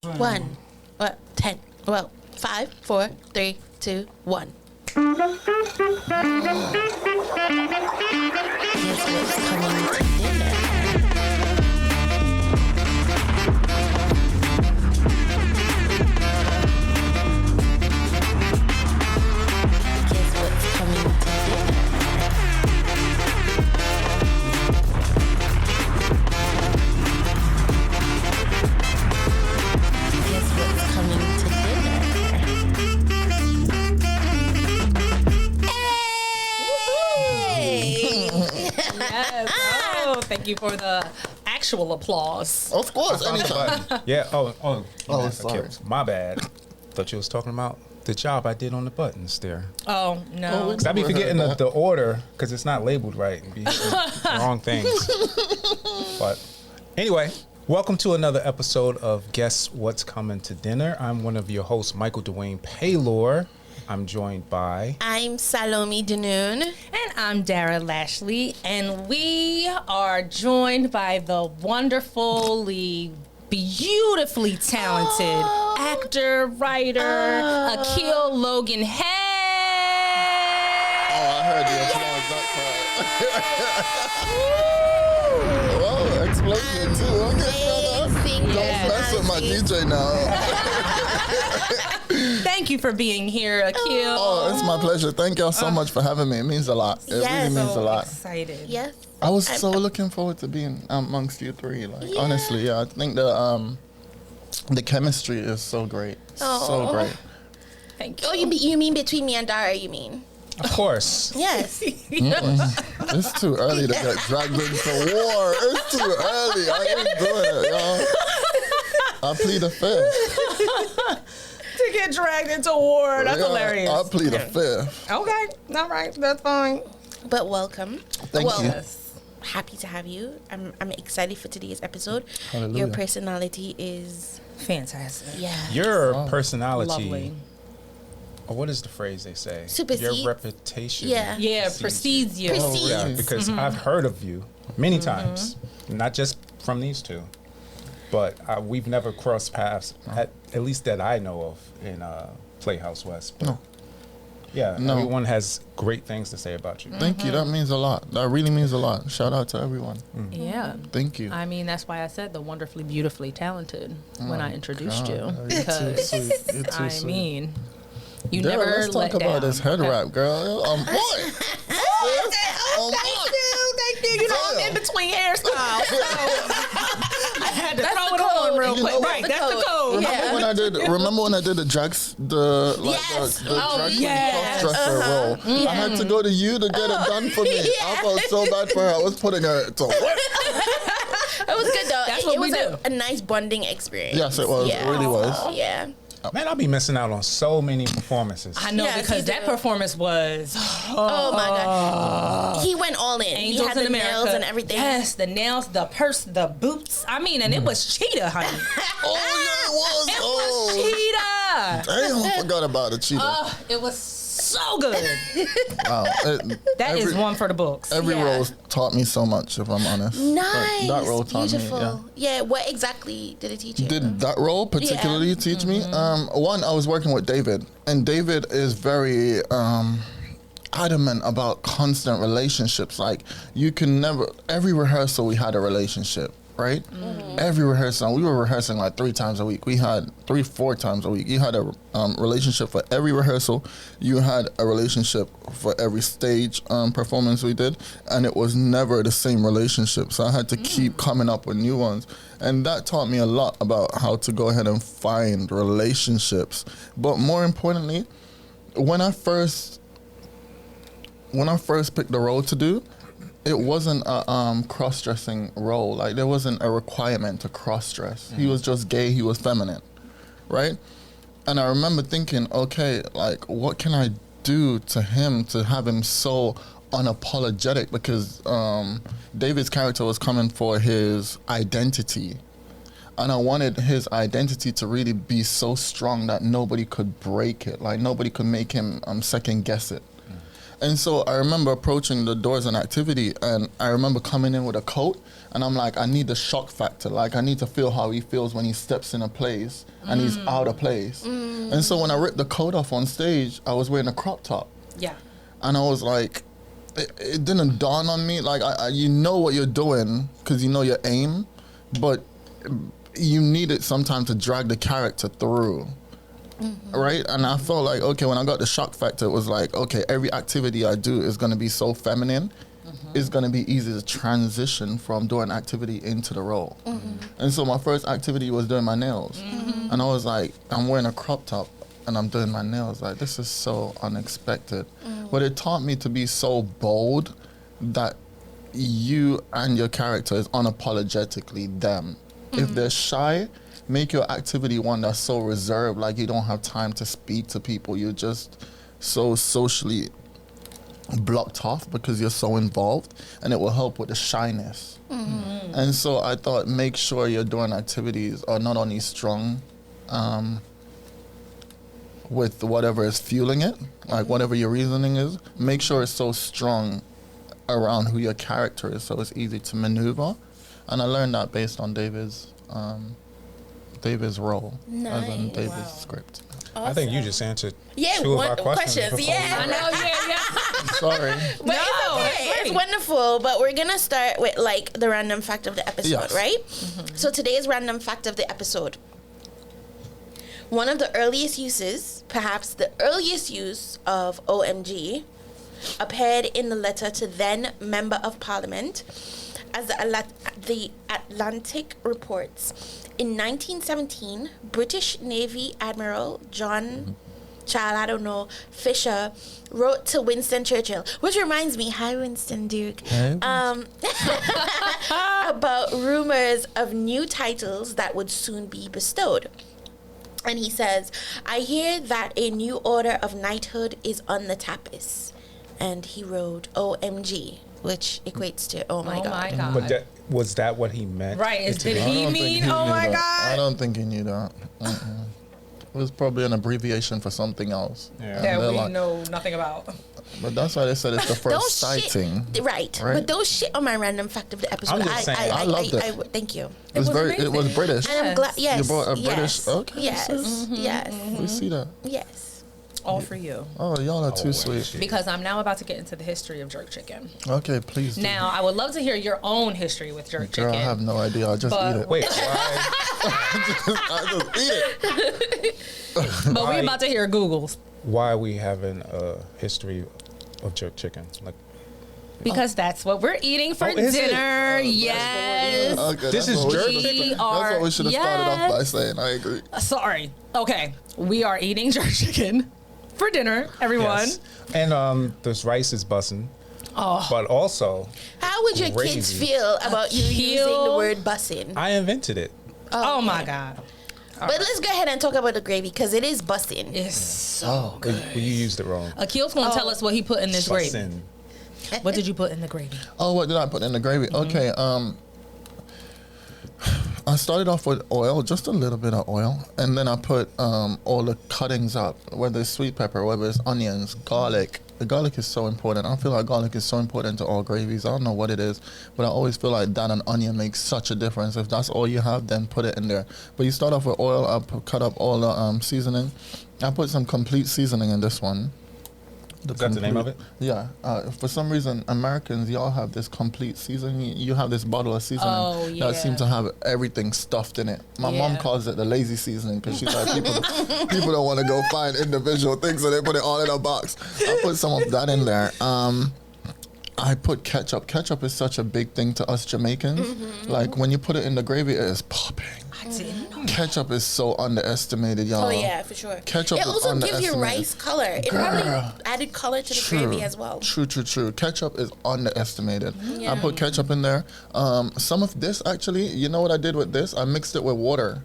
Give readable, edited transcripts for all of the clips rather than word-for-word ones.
1. What? 10. Well, 5, 4, 3, 2, 1. Guess what's coming to dinner? Guess what's coming to dinner? Guess what's coming to dinner? Yes. Oh, thank you for the actual applause. Of course, anytime. Yeah. Oh, sorry. My bad. Thought you was talking about the job I did on the buttons there. Oh, no. Cause I be forgetting the order because it's not labeled right and be hitting the wrong things. But anyway, welcome to another episode of Guess What's Coming to Dinner. I'm one of your hosts, Michael Dwayne Paylor. I'm joined by... I'm Salome Danoon. And I'm Dara Lashley, and we are joined by the wonderfully, beautifully talented actor, writer, Akil Logan. Hey! Oh, I heard the applause that part. Well, explosion too. Okay, brother. Don't mess with my DJ now. Thank you for being here, Akil. Oh, it's my pleasure. Thank y'all so much for having me. It means a lot. It really means a lot. Excited. Yes. I was so looking forward to being amongst you three. Like honestly, I think the chemistry is so great. So great. Thank you. Oh, you mean between me and Dara, you mean? Of course. Yes. It's too early to get dragged into war. It's too early. I ain't doing it, y'all. I plead the fifth. To get dragged into war. That's hilarious. I plead the fifth. Okay. All right. That's fine. But welcome. Thank you. Happy to have you. I'm excited for today's episode. Hallelujah. Your personality is Fantastic. Your personality... Lovely. Or what is the phrase they say? Supersede. Your reputation. Yeah. Precedes you. Precedes. Yeah, because I've heard of you many times, not just from these two, but we've never crossed paths, at least that I know of, in Playhouse West. But No. Yeah, No. everyone has great things to say about you. Thank you. That means a lot. That really means a lot. Shout out to everyone. Yeah. Thank you. I mean, that's why I said the wonderfully, beautifully talented when I introduced you. You're too Because, sweet. You're too I sweet. mean, you Dara, never let's let talk down. about this head wrap, girl. On point. On point. Thank you. You know, I'm in between hairstyles. So I had to throw it on real You quick. know Right, what? that's the code. Remember when I did the drags, the Yes. drag queen yes. cross-dresser role? I had to go to you to get it done for me. I felt so bad for her. I was putting her to work. It was good though. That's what it we was do. A nice bonding experience. Yes, it was. It really was. Yeah. Man, I'll be missing out on so many performances. I know, Yes, because you that do. performance was Oh my God. He went all in. Angels He had in the America. nails and everything. Yes, the nails, the purse, the boots. I mean, and it was cheetah, honey. Oh, yeah, it was. It Oh, was cheetah. damn, I forgot about the cheetah. Oh, it was so good. Wow. That is one for the books. Every Yeah. role taught me so much, if I'm honest. Nice. That role taught Beautiful. me, Yeah, what exactly did it teach you? Did that role particularly teach me? One, I was working with David, and David is very adamant about constant relationships. Like, you can never, every rehearsal we had a relationship, right? Every rehearsal, we were rehearsing like 3 times a week. We had 4 times a week. You had a relationship for every rehearsal. You had a relationship for every stage performance we did, and it was never the same relationship. So I had to keep coming up with new ones. And that taught me a lot about how to go ahead and find relationships. But more importantly, when I first picked the role to do, it wasn't a cross-dressing role. Like, there wasn't a requirement to cross-dress. He was just gay, he was feminine, right? And I remember thinking, okay, like, what can I do to him to have him so unapologetic? Because David's character was coming for his identity. And I wanted his identity to really be so strong that nobody could break it. Like, nobody could make him second guess it. And so I remember approaching the doors and activity, and I remember coming in with a coat, and I'm like, I need the shock factor. Like, I need to feel how he feels when he steps in a place and he's out of place. And so when I ripped the coat off on stage, I was wearing a crop top. Yeah. And I was like, it didn't dawn on me. Like, you know what you're doing because you know your aim, but you need it sometimes to drag the character through. Right? And I felt like, okay, when I got the shock factor, it was like, okay, every activity I do is going to be so feminine. It's going to be easy to transition from doing activity into the role. And so my first activity was doing my nails. And I was like, I'm wearing a crop top and I'm doing my nails. Like, this is so unexpected. But it taught me to be so bold that you and your character is unapologetically them. If they're shy, make your activity one that's so reserved, like you don't have time to speak to people. You're just so socially blocked off because you're so involved, and it will help with the shyness. And so I thought, make sure you're doing activities are not only strong with whatever is fueling it, like whatever your reasoning is, make sure it's so strong around who your character is so it's easy to maneuver. And I learned that based on David's role, as in David's script. I think you just answered Yeah, two of our questions. before we yeah. went. I know, yeah. Sorry. But it's okay. It's wonderful. But we're going to start with, like, the random fact of the episode, Yes. right? So today's random fact of the episode. One of the earliest uses, perhaps the earliest use of OMG, appeared in the letter to then Member of Parliament, as the Atlantic reports. In 1917, British Navy Admiral John Fisher wrote to Winston Churchill, which reminds me, hi Winston Duke, about rumors of new titles that would soon be bestowed. And he says, I hear that a new order of knighthood is on the tapis. And he wrote OMG, which equates to oh my God. But was that what he meant? Right. Did he mean, oh my God? I don't think he knew that. It was probably an abbreviation for something else. Yeah. That they're we like- know nothing about. But that's why they said it's the first Those sighting. Right. But those shit on my random fact of the episode. I'm just saying. I loved it. Thank you. It was was it was British. And I'm glad. Yes. You brought a yes, British. Okay. Yes. sis. Yes. We see that. Yes. All for you. Oh, y'all are too sweet. shit. Because I'm now about to get into the history of jerk chicken. Okay, please. Do. Now, I would love to hear your own history with jerk Girl, chicken. I have no idea. I just But- eat it. Wait, why? I just eat it. But Why- we're about to hear Google's. Why are we having a history of jerk chicken? Like, Because that's what we're eating for Oh, is it? dinner. Yes. Okay, This that's is what we jerk should've chicken? started- That's what we should have started off by Yes. saying. I agree. Sorry. Okay. We are eating jerk chicken for dinner, everyone. yes. And this rice is bussing. Oh. But also, How would your Crazy. kids feel about you using the Akil. word bussin'? I invented it. Oh my God. But let's go ahead and talk about the gravy because it is bussin'. It's so Well, you used it wrong. Akil's gonna tell us what he put in this gravy. Bussin'. What did you put in the gravy? Oh, what did I put in the gravy? Okay, I started off with oil, just a little bit of oil, and then I put all the cuttings up, whether it's sweet pepper, whether it's onions, garlic. The garlic is so important. I feel like garlic is so important to all gravies. I don't know what it is, but I always feel like that and onion makes such a difference. If that's all you have, then put it in there. But you start off with oil. Cut up all the seasoning. I put some complete seasoning in this one. Is that the name of it? Yeah. For some reason, Americans, y'all have this complete seasoning. You have this bottle of seasoning Oh, yeah. that seems to have everything stuffed in it. My mom Yeah. calls it the lazy seasoning because she's like, people don't want to go find individual things, so they put it all in a box. I put some of that in there. I put ketchup. Ketchup is such a big thing to us Jamaicans. Like, when you put it in the gravy, it is popping. I didn't know. Ketchup is so underestimated, y'all. Oh yeah, for sure. Ketchup it is also gives you underestimated. rice color. It probably added color to the gravy as well. True. Ketchup is underestimated. Yeah. I put ketchup in there. Some of this, actually, you know what I did with this? I mixed it with water.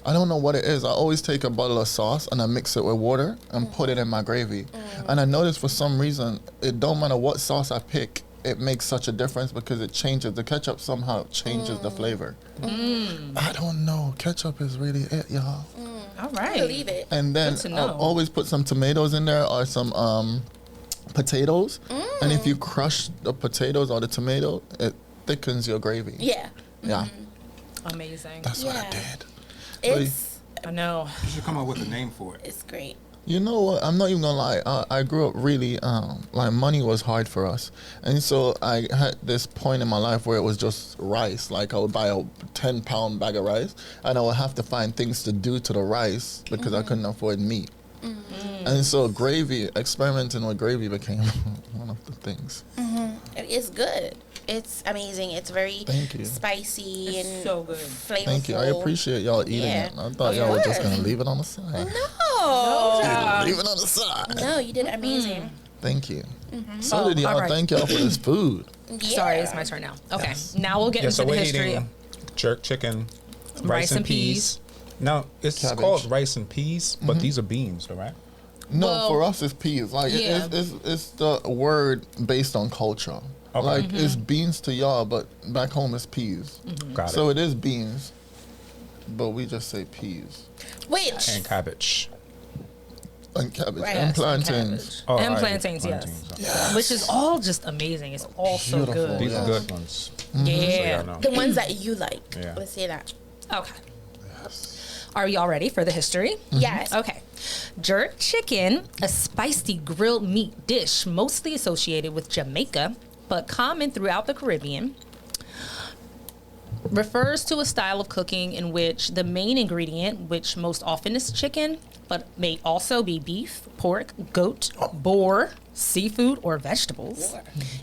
I don't know what it is. I always take a bottle of sauce and I mix it with water and put it in my gravy. And I noticed for some reason, it don't matter what sauce I pick, it makes such a difference because it changes. The ketchup somehow changes the flavor. I don't know. Ketchup is really it, y'all. All I right. believe it. And then Good to I'll know. always put some tomatoes in there or some potatoes, and if you crush the potatoes or the tomato, it thickens your gravy. Yeah. Yeah, Amazing. that's what I Yeah. did. It's I know. You should come up with a name for it. it's great. You know what? I'm not even gonna lie. I grew up really like money was hard for us, and so I had this point in my life where it was just rice. Like I would buy a 10-pound bag of rice, and I would have to find things to do to the rice because I couldn't afford meat. And so gravy, experimenting with gravy became one of the things. It is good. It's amazing. It's very Thank you. spicy It's and so good. flavorful. Thank you. I appreciate y'all eating Yeah. it. I thought Of y'all were just course. gonna leave it on the side. No. Leave it on the side. No, you did amazing. Thank you. So Oh, did y'all. all right. Thank y'all for this food. Yeah. Sorry, it's my turn now. Okay, Yes. now we'll get Yeah, into so the we're history. eating jerk chicken, Rice and peas. No, it's Cabbage. called rice and peas, but these are beans, all right? No, Well, for us it's peas. Like yeah. it's the word based on culture. Okay. Like it's beans to y'all, but back home it's peas. Got So it. it is beans, but we just say peas Wait. And cabbage. and cabbage Right. and Yes, plantains. Oh, And right, plantains, yes. Yes. Which is all just amazing. It's all so Beautiful. good. These are Yes. good ones. Yeah. So y'all know. The ones that you like. Yeah. Let's say that. Okay. Are y'all ready for the history? Yes. Okay. Jerk chicken, a spicy grilled meat dish mostly associated with Jamaica, but common throughout the Caribbean, refers to a style of cooking in which the main ingredient, which most often is chicken, but may also be beef, pork, goat, boar, seafood, or vegetables,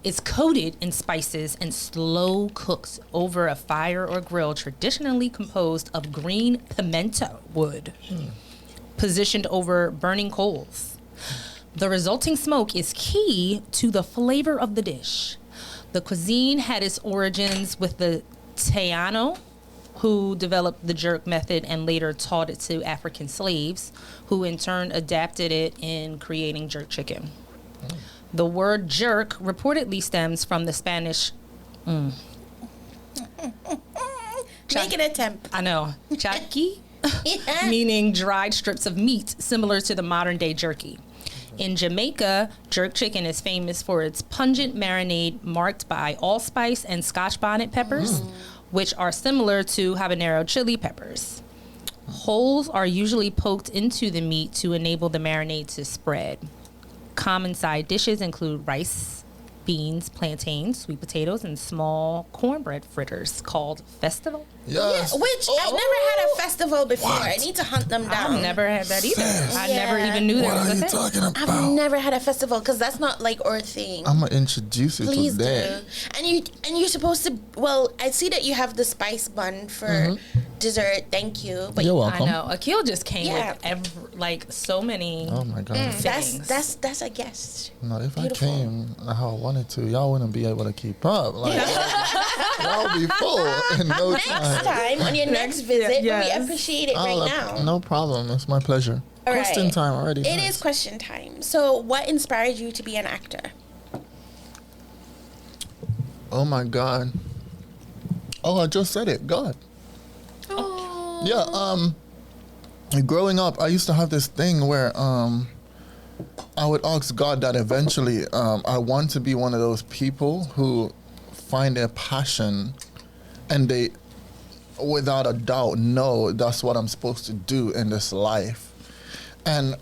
is coated in spices and slow cooks over a fire or grill traditionally composed of green pimento wood, positioned over burning coals. The resulting smoke is key to the flavor of the dish. The cuisine had its origins with the Taino, who developed the jerk method and later taught it to African slaves, who in turn adapted it in creating jerk chicken. The word jerk reportedly stems from the Spanish, Make an attempt. I know, chaki, Yeah. meaning dried strips of meat, similar to the modern day jerky. In Jamaica, jerk chicken is famous for its pungent marinade marked by allspice and Scotch bonnet peppers, which are similar to habanero chili peppers. Holes are usually poked into the meat to enable the marinade to spread. Common side dishes include rice, beans, plantains, sweet potatoes, and small cornbread fritters called festival. Yes. Which I've never had a festival before. I need to hunt them down. I've never had that either. I never Yeah. even knew there What was are a you thing. talking I've about? never had a festival because that's not like our thing. I'm gonna introduce you Please today. do. And you're supposed to. Well, I see that you have the spice bun for dessert. Thank you. But You're I welcome. know. Akil just came Yeah. with like so many. Oh my god. things. that's a guest. No, if Beautiful. I came how I wanted to, y'all wouldn't be able to keep up. Like y'all be full in no Next time. time on your next visit, yes. we appreciate it I'll right ap- now. No problem. It's my pleasure. All Question right. time already. It Nice. is question time. So, what inspired you to be an actor? Oh my god. Oh, I just said it. God. Oh. Yeah. Growing up, I used to have this thing where I would ask God that eventually I want to be one of those people who find their passion and they, without a doubt, know that's what I'm supposed to do in this life. And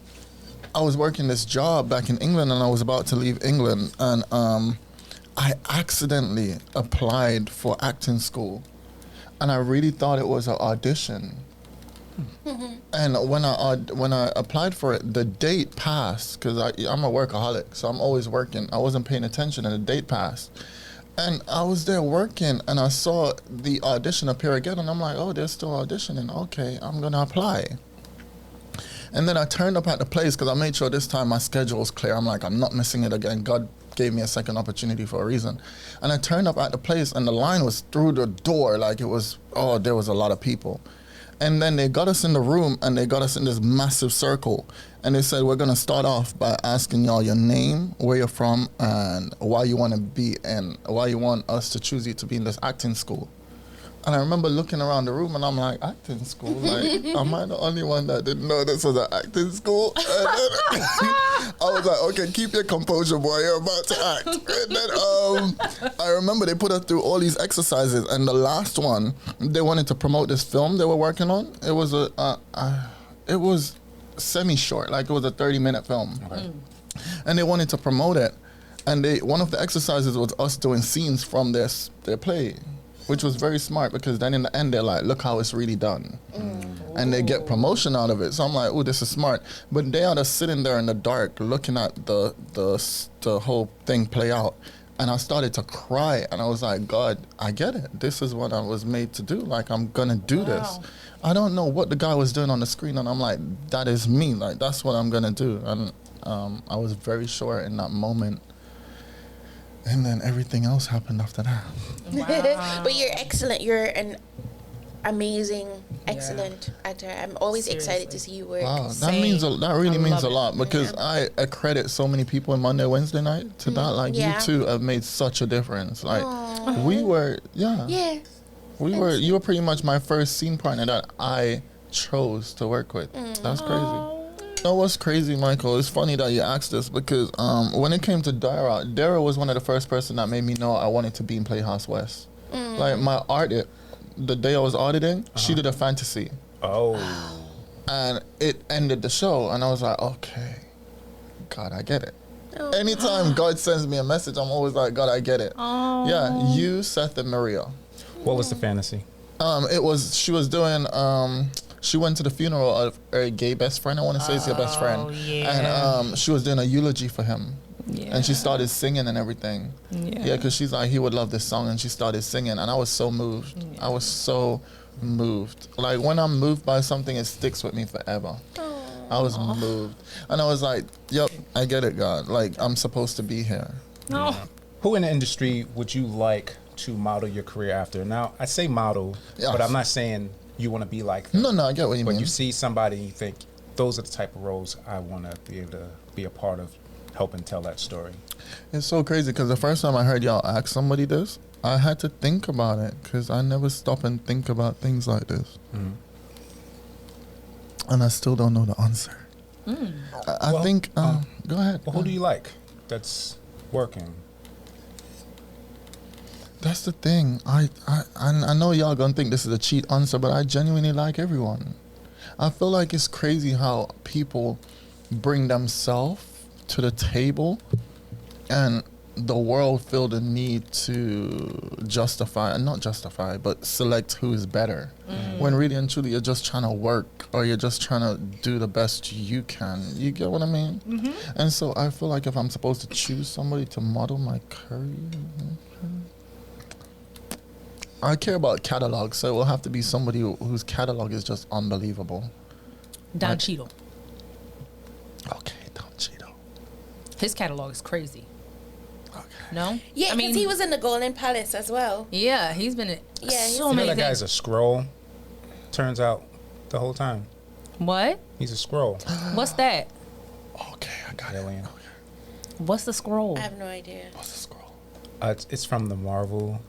I was working this job back in England and I was about to leave England and I accidentally applied for acting school and I really thought it was an audition. And when I applied for it, the date passed because I'm a workaholic, so I'm always working. I wasn't paying attention, and the date passed. And I was there working, and I saw the audition appear again, and I'm like, oh, they're still auditioning. Okay, I'm gonna apply. And then I turned up at the place because I made sure this time my schedule was clear. I'm like, I'm not missing it again. God gave me a second opportunity for a reason. And I turned up at the place, and the line was through the door, like it was. Oh, there was a lot of people. And then they got us in the room and they got us in this massive circle. And they said, we're going to start off by asking y'all your name, where you're from, and why you want to be and why you want us to choose you to be in this acting school. And I remember looking around the room and I'm like, acting school? Like, am I the only one that didn't know this was an acting school? And then I was like, okay, keep your composure, boy. You're about to act. And then I remember they put us through all these exercises. And the last one, they wanted to promote this film they were working on. It was it was semi-short. Like, it was a 30-minute film. Okay. And they wanted to promote it. And one of the exercises was us doing scenes from their play, which was very smart because then in the end they're like, look how it's really done. And they get promotion out of it. So I'm like, oh, this is smart. But they are just sitting there in the dark looking at the whole thing play out. And I started to cry and I was like, God, I get it. This is what I was made to do. Like, I'm gonna do this. I don't know what the guy was doing on the screen and I'm like, that is me. Like, that's what I'm gonna do. And I was very sure in that moment. And then everything else happened after that. Wow. But you're excellent. You're an amazing, excellent actor. I'm always excited to see you work. Wow, that really means a lot because I accredit so many people in Monday, Wednesday night to that. Like, you two have made such a difference. Like, we were, you were pretty much my first scene partner that I chose to work with. That's crazy. You know what's crazy, Michael? It's funny that you asked this because when it came to Dara was one of the first person that made me know I wanted to be in Playhouse West. Like, my audit, the day I was auditing, she did a fantasy. Oh. And it ended the show, and I was like, okay, God, I get it. Anytime God sends me a message, I'm always like, God, I get it. Yeah, you, Seth, and Maria. What was the fantasy? She was doing... she went to the funeral of a gay best friend. I want to say it's your best friend. Yeah. And she was doing a eulogy for him. Yeah. And she started singing and everything. Yeah, because she's like, he would love this song. And she started singing. And I was so moved. Yeah. I was so moved. Like, when I'm moved by something, it sticks with me forever. I was moved. And I was like, yep, I get it, God. Like, I'm supposed to be here. Yeah. Who in the industry would you like to model your career after? Now, I say model, but I'm not saying... you want to be like them. No, I get what you mean. When you see somebody and you think, those are the type of roles I want to be able to be a part of, helping tell that story. It's so crazy because the first time I heard y'all ask somebody this, I had to think about it because I never stop and think about things like this. And I still don't know the answer. I think, go ahead. Well, who do you like that's working? That's the thing. I know y'all gonna think this is a cheat answer, but I genuinely like everyone. I feel like it's crazy how people bring themselves to the table and the world feel the need to but select who is better. When really and truly you're just trying to work or you're just trying to do the best you can. You get what I mean? And so I feel like if I'm supposed to choose somebody to model my career, I care about catalog, so it will have to be somebody whose catalog is just unbelievable. Don Cheadle. Okay, Don Cheadle. His catalog is crazy. Okay. No? Yeah, because he was in the Golden Palace as well. Yeah, he's been in so many that things. guy's a scroll, turns out, the whole time. What? He's a scroll. What's that? Okay, I got Alien. it. What's the scroll? I have no idea. What's the scroll? It's from the Marvel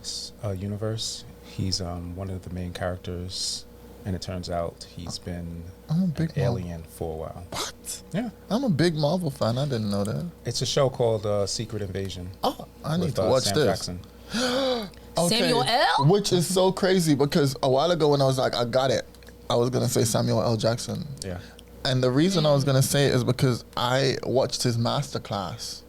universe. He's one of the main characters, and it turns out he's been an alien for a while. What? Yeah. I'm a big Marvel fan. I didn't know that. It's a show called Secret Invasion. Oh, I need to watch Sam this. Jackson. Okay. Samuel L? Which is so crazy because a while ago when I was like, I got it, I was going to say Samuel L. Jackson. Yeah. And the reason I was going to say it is because I watched his masterclass.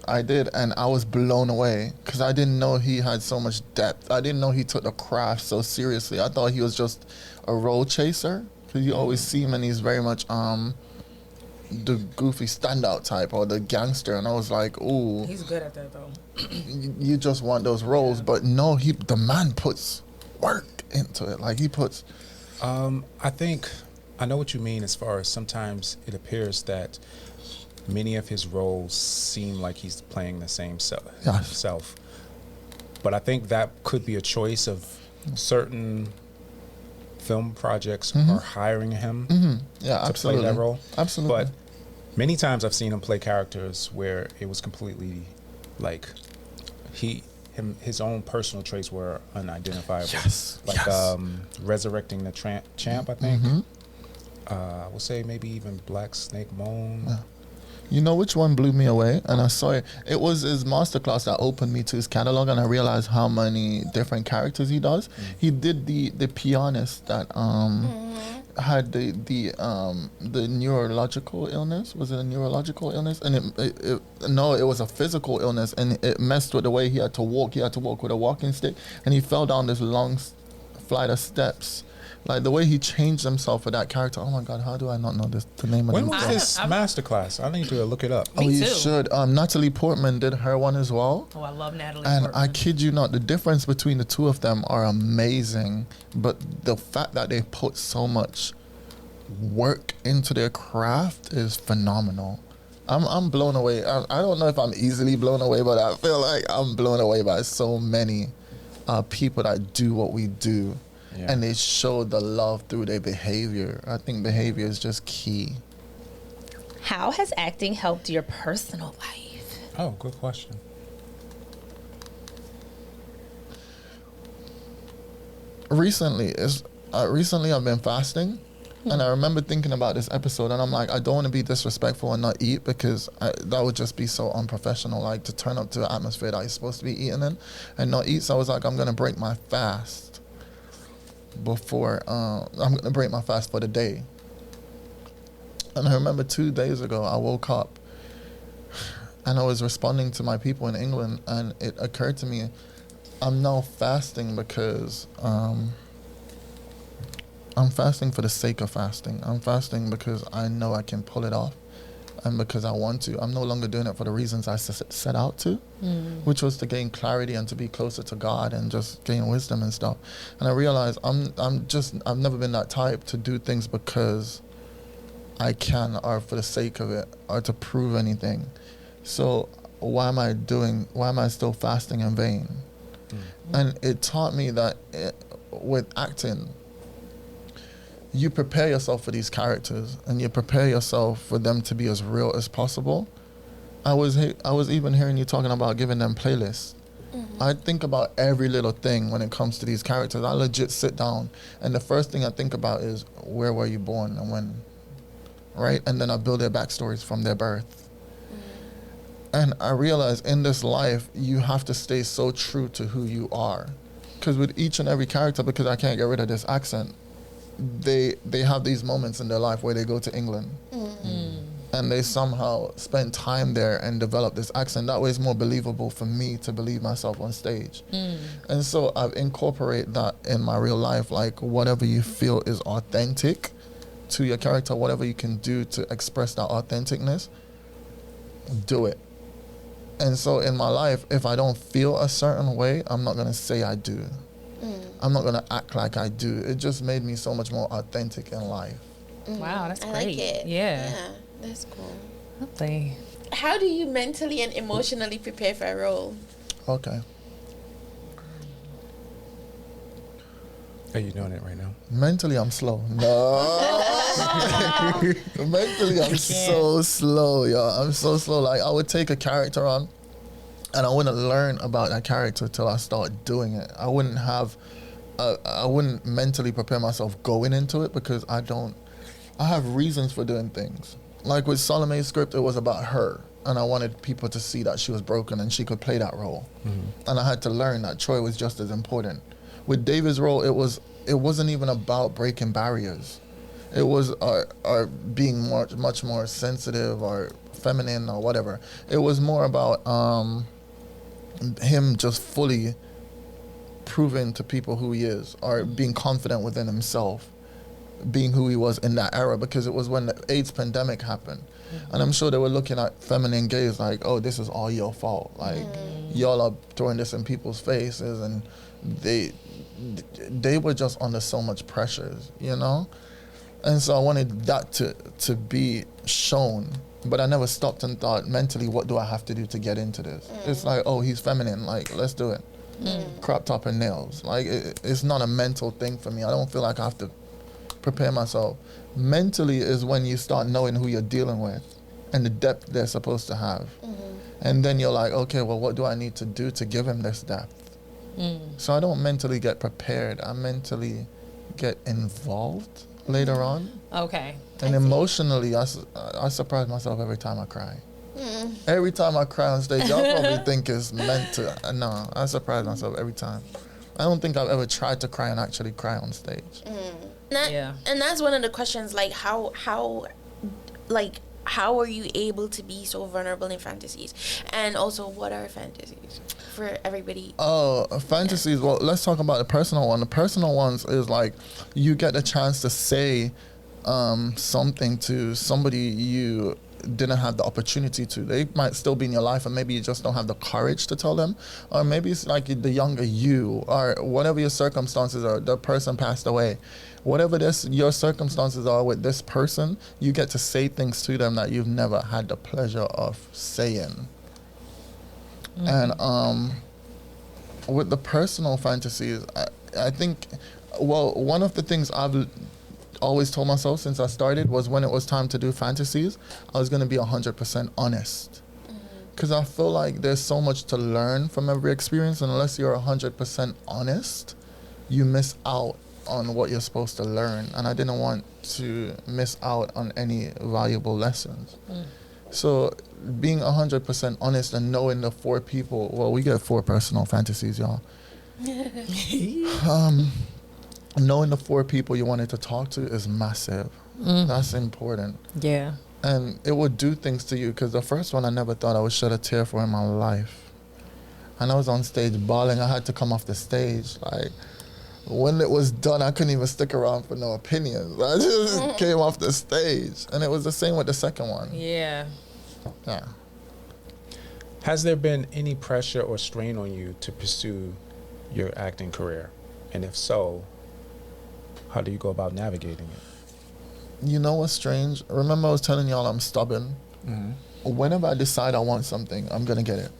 I did, and I was blown away because I didn't know he had so much depth. I didn't know he took the craft so seriously. I thought he was just a role chaser because you always see him and he's very much the goofy standout type or the gangster, and I was like, ooh. He's good at that though. You just want those roles, but no, the man puts work into it. Like he puts. I think I know what you mean as far as sometimes it appears that many of his roles seem like he's playing the same self. But I think that could be a choice of certain film projects are hiring him to play that role. Absolutely. But many times I've seen him play characters where it was completely like his his own personal traits were unidentifiable. Yes. Like resurrecting the champ, I think. We'll say maybe even Black Snake Moan. Yeah. You know which one blew me away? And I saw it. It was his masterclass that opened me to his catalog, and I realized how many different characters he does. He did the pianist that had the neurological illness. Was it a neurological illness? And it was a physical illness, and it messed with the way he had to walk. He had to walk with a walking stick, and he fell down this long flight of steps. Like the way he changed himself for that character. Oh my God, how do I not know the name of When the was this masterclass? I need to look it up. Me you too. should. Natalie Portman did her one as well. Oh, I love Natalie And Portman. I kid you not, the difference between the two of them are amazing. But the fact that they put so much work into their craft is phenomenal. I'm blown away. I don't know if I'm easily blown away, but I feel like I'm blown away by so many people that do what we do. Yeah. And they show the love through their behavior. I think behavior is just key. How has acting helped your personal life? Oh, good question. Recently I've been fasting, and I remember thinking about this episode, and I'm like, I don't want to be disrespectful and not eat, because that would just be so unprofessional, like to turn up to an atmosphere that you're supposed to be eating in and not eat. So I was like, I'm gonna break my fast before I'm gonna break my fast for the day. And I remember 2 days ago I woke up and I was responding to my people in England, and it occurred to me, I'm now fasting because I'm fasting for the sake of fasting. I'm fasting because I know I can pull it off, and because I want to. I'm no longer doing it for the reasons I set out to, which was to gain clarity and to be closer to God and just gain wisdom and stuff. And I realized I've never been that type to do things because I can, or for the sake of it, or to prove anything. So why am I still fasting in vain? And it taught me that with acting, you prepare yourself for these characters, and you prepare yourself for them to be as real as possible. I was even hearing you talking about giving them playlists. I think about every little thing when it comes to these characters. I legit sit down, and the first thing I think about is, where were you born and when, right? And then I build their backstories from their birth. And I realize in this life, you have to stay so true to who you are. Because with each and every character, because I can't get rid of this accent, they have these moments in their life where they go to England. And they somehow spend time there and develop this accent. That way it's more believable for me to believe myself on stage. And so I've incorporated that in my real life, like whatever you feel is authentic to your character, whatever you can do to express that authenticness, do it. And so in my life, if I don't feel a certain way, I'm not gonna say I do. I'm not gonna act like I do. It just made me so much more authentic in life. Wow, that's I great. like it. Yeah. That's cool. Lovely. How do you mentally and emotionally prepare for a role? Okay. Are you doing it right now? Mentally, I'm slow. No. Mentally, I'm so slow, y'all. I'm so slow. Like, I would take a character on, and I wouldn't learn about that character till I start doing it. I wouldn't mentally prepare myself going into it, because I have reasons for doing things. Like with Salome's script, it was about her, and I wanted people to see that she was broken and she could play that role. And I had to learn that Troy was just as important. With David's role, it wasn't even about breaking barriers. It was our being much more sensitive or feminine or whatever. It was more about him just fully proving to people who he is, or being confident within himself, being who he was in that era, because it was when the AIDS pandemic happened. And I'm sure they were looking at feminine gaze like, oh, this is all your fault. Like, y'all are throwing this in people's faces, and they were just under so much pressures, you know? And so I wanted that to be shown, but I never stopped and thought mentally, what do I have to do to get into this? It's like, oh, he's feminine, like, let's do it. Crop top and nails. Like, it's not a mental thing for me. I don't feel like I have to prepare myself. Mentally is when you start knowing who you're dealing with and the depth they're supposed to have. And then you're like, okay, well, what do I need to do to give him this depth? So I don't mentally get prepared. I mentally get involved later on. Okay. And emotionally, I surprise myself every time I cry. Every time I cry on stage, y'all probably think it's meant to. No, I surprise myself every time. I don't think I've ever tried to cry and actually cry on stage. And that's one of the questions, like how are you able to be so vulnerable in fantasies? And also, what are fantasies for everybody? Fantasies. Well, let's talk about the personal one. The personal ones is like you get a chance to say something to somebody you didn't have the opportunity to. They might still be in your life, and maybe you just don't have the courage to tell them, or maybe it's like the younger you, or whatever your circumstances are. The person passed away. Whatever your circumstances are with this person, you get to say things to them that you've never had the pleasure of saying. And with the personal fantasies, I think, well, one of the things I've always told myself since I started was when it was time to do fantasies, I was going to be 100% honest. Because I feel like there's so much to learn from every experience, and unless you're 100% honest, you miss out on what you're supposed to learn. And I didn't want to miss out on any valuable lessons. So being 100% honest and knowing the 4 people, well, we get 4 personal fantasies, y'all. Knowing the 4 people you wanted to talk to is massive. That's important. Yeah. And it would do things to you, because the first one I never thought I would shed a tear for in my life. And I was on stage bawling. I had to come off the stage. Like, when it was done, I couldn't even stick around for no opinions. I just came off the stage. And it was the same with the second one. Yeah. Yeah. Has there been any pressure or strain on you to pursue your acting career? And if so, how do you go about navigating it? You know what's strange? Remember I was telling y'all I'm stubborn? Whenever I decide I want something, I'm going to get it.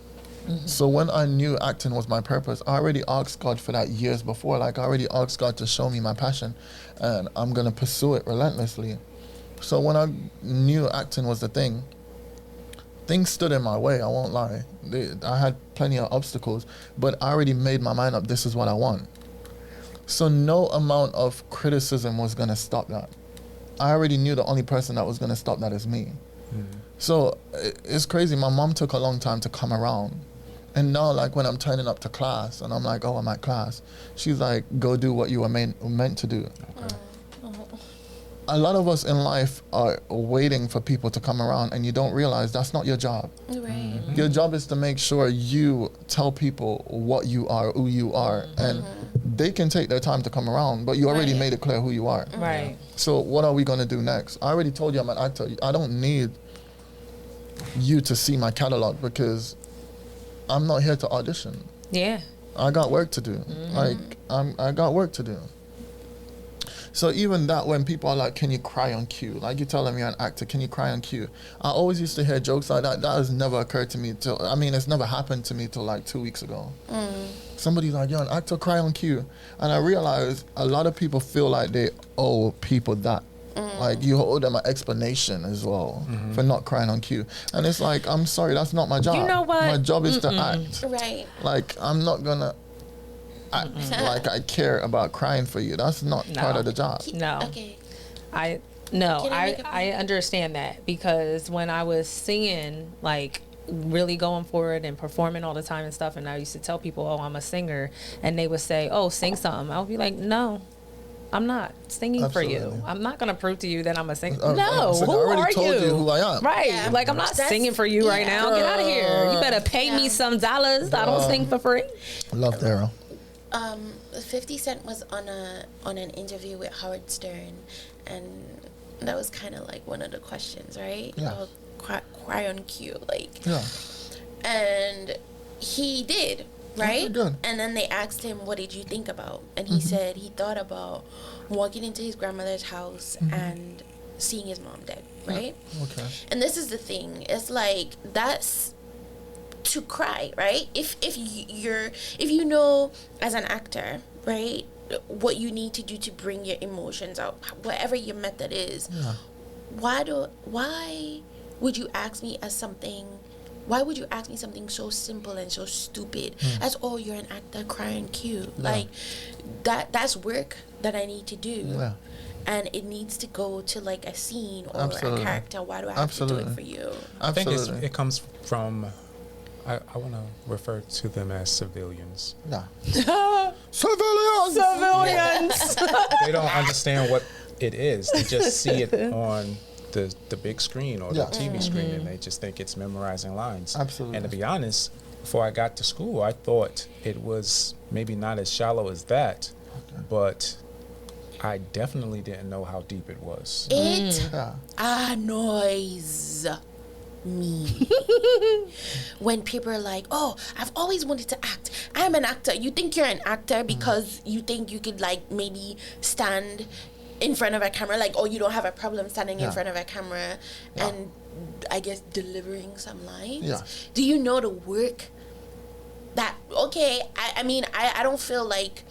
So when I knew acting was my purpose, I already asked God for that years before. Like, I already asked God to show me my passion, and I'm going to pursue it relentlessly. So when I knew acting was the thing, things stood in my way, I won't lie. I had plenty of obstacles, but I already made my mind up, this is what I want. So no amount of criticism was going to stop that. I already knew the only person that was going to stop that is me. So it's crazy. My mom took a long time to come around. And now, like, when I'm turning up to class and I'm like, oh, I'm at class, she's like, go do what you were meant to do. A lot of us in life are waiting for people to come around, and you don't realize that's not your job. Right. Your job is to make sure you tell people what you are, who you are, and they can take their time to come around, but you already made it clear who you are. Right. So what are we going to do next? I already told you I'm an actor. I don't need you to see my catalog, because I'm not here to audition. Yeah. I got work to do. Like, I got work to do. So even that, when people are like, can you cry on cue? Like, you tell them you're an actor, can you cry on cue? I always used to hear jokes like that. That has never occurred to me it's never happened to me till like 2 weeks ago. Somebody's like, you're an actor, cry on cue. And I realized a lot of people feel like they owe people that. Like, you owe them an explanation as well for not crying on cue. And it's like, I'm sorry, that's not my job. You know what? My job is to act. Right. Like, I'm not going to act like I care about crying for you. That's not part of the job. No. Okay. I understand that, because when I was singing, like, really going for it and performing all the time and stuff, and I used to tell people, oh, I'm a singer, and they would say, oh, sing something. I would be like, no, I'm not singing for you. I'm not going to prove to you that I'm a singer. No, who I already are told you who I am. Right. Yeah. Like, I'm not singing for you right now. Get out of here. You better pay me some dollars. I don't sing for free. Love Daryl. 50 Cent was on an interview with Howard Stern, and that was kind of like one of the questions, right? Yeah. About cry on cue, like. Yeah. And he did, right? Okay, good. And then they asked him, what did you think about? And he said he thought about walking into his grandmother's house and seeing his mom dead, right? Okay. And this is the thing. It's like, that's to cry, right? If you know as an actor, right, what you need to do to bring your emotions out, whatever your method is, why would you ask me as something why would you ask me something so simple and so stupid as, oh, you're an actor, crying cute? Yeah. Like, that's work that I need to do. Yeah. And it needs to go to like a scene or Absolutely. a character. Why do I have to do it for you? I think Absolutely. it comes from, I want to refer to them as civilians. Yeah. Civilians! Civilians. They don't understand what it is. They just see it on the big screen or Yeah. the TV screen, and they just think it's memorizing lines. Absolutely. And to be honest, before I got to school, I thought it was maybe not as shallow as that, but I definitely didn't know how deep it was. It Yeah. annoys me when people are like, oh, I've always wanted to act. I'm an actor. You think you're an actor because you think you could like maybe stand in front of a camera, like, oh, you don't have a problem standing in Yeah. front of a camera and I guess delivering some lines. Yeah. Do you know the work that, okay, I mean, I don't feel like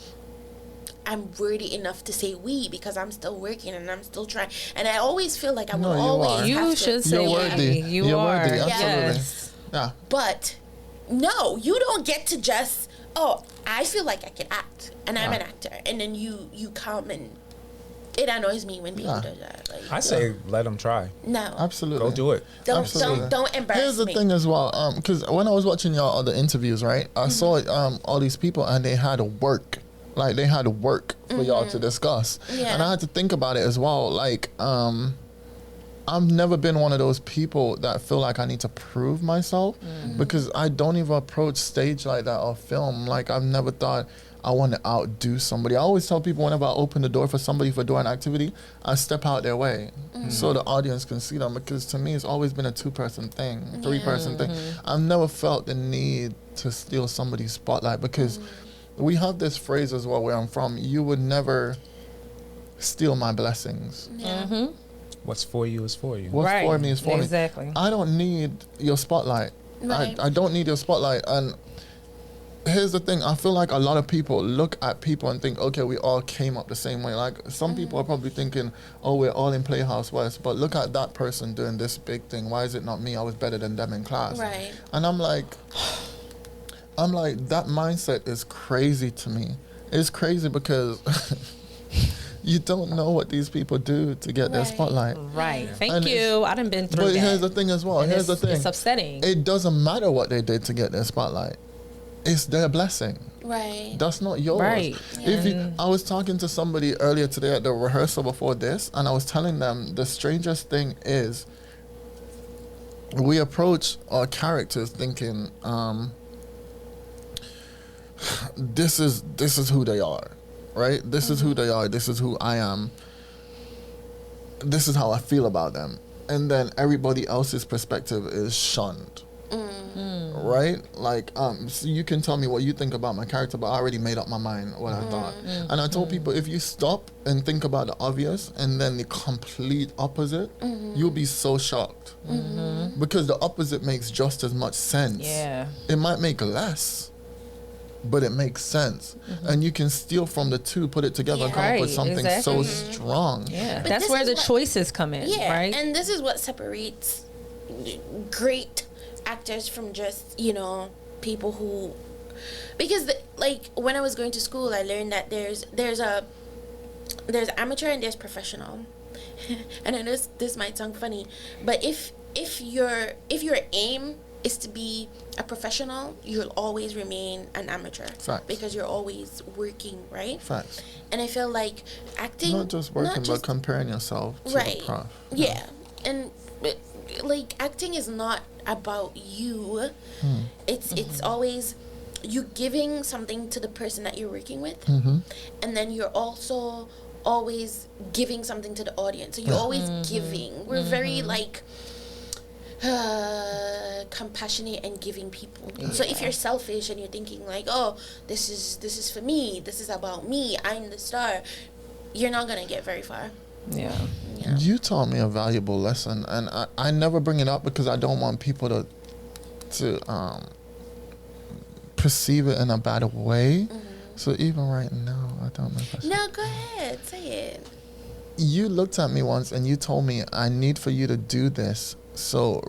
I'm worthy enough to say we because I'm still working and I'm still trying. And I always feel like I will No, you always are. You have to. should say You're worthy. You You're are. worthy. Absolutely. Yes. Yeah. But no, you don't get to just, oh, I feel like I can act and I'm Yeah. an actor. And then you come and it annoys me when people Yeah. do that. Like, I say let them try. no. Absolutely. Go do it. Absolutely. Don't embarrass Here's the me. thing as well, because when I was watching y'all other interviews, right, I saw all these people and they had to work. Like, they had to work for y'all to discuss. Yeah. And I had to think about it as well. Like, I've never been one of those people that feel like I need to prove myself because I don't even approach stage like that or film. Like, I've never thought I want to outdo somebody. I always tell people whenever I open the door for somebody for doing an activity, I step out their way so the audience can see them, because to me it's always been a 2-person thing, 3-person thing. I've never felt the need to steal somebody's spotlight because we have this phrase as well where I'm from, you would never steal my blessings. Yeah. What's for you is for you. What's Right. for me is for Exactly. me. I don't need your spotlight. Right. I don't need your spotlight. And here's the thing, I feel like a lot of people look at people and think, okay, we all came up the same way. Like, some people are probably thinking, oh, we're all in Playhouse West, but look at that person doing this big thing. Why is it not me? I was better than them in class. Right. And I'm like, that mindset is crazy to me. It's crazy because you don't know what these people do to get their Right. spotlight. Right. Thank And you. I done been through But that. here's the thing as well. And Here's the thing. It's upsetting. It doesn't matter what they did to get their spotlight. It's their blessing. Right. That's not yours. Right. If you, I was talking to somebody earlier today at the rehearsal before this, and I was telling them the strangest thing is we approach our characters thinking, this is who they are, right? This is who they are. This is who I am. This is how I feel about them. And then everybody else's perspective is shunned. Right? Like, so you can tell me what you think about my character, but I already made up my mind what I thought. And I told people, if you stop and think about the obvious and then the complete opposite, you'll be so shocked. Because the opposite makes just as much sense. Yeah. It might make less, but it makes sense. And you can steal from the two, put it together, and come up with Right, something so exactly. strong. Yeah. But That's this where is the what- choices come in, Yeah, right? and this is what separates great actors from just, you know, people who, because like when I was going to school, I learned that there's amateur and there's professional. And I know this might sound funny, but if your aim is to be a professional, you'll always remain an amateur. Facts. Because you're always working, right? Facts. And I feel like acting, Not just working, but just- comparing yourself to right. the prof. Yeah. And like acting is not about you. It's always you giving something to the person that you're working with, and then you're also always giving something to the audience. So you're always giving. We're very like compassionate and giving people. So if you're selfish and you're thinking like, oh, this is for me, this is about me, I'm the star, you're not gonna get very far. Yeah. Yeah. You taught me a valuable lesson, and I never bring it up because I don't want people to perceive it in a bad way. So even right now, I don't know if I should. No, go ahead, say it. You looked at me once and you told me, I need for you to do this so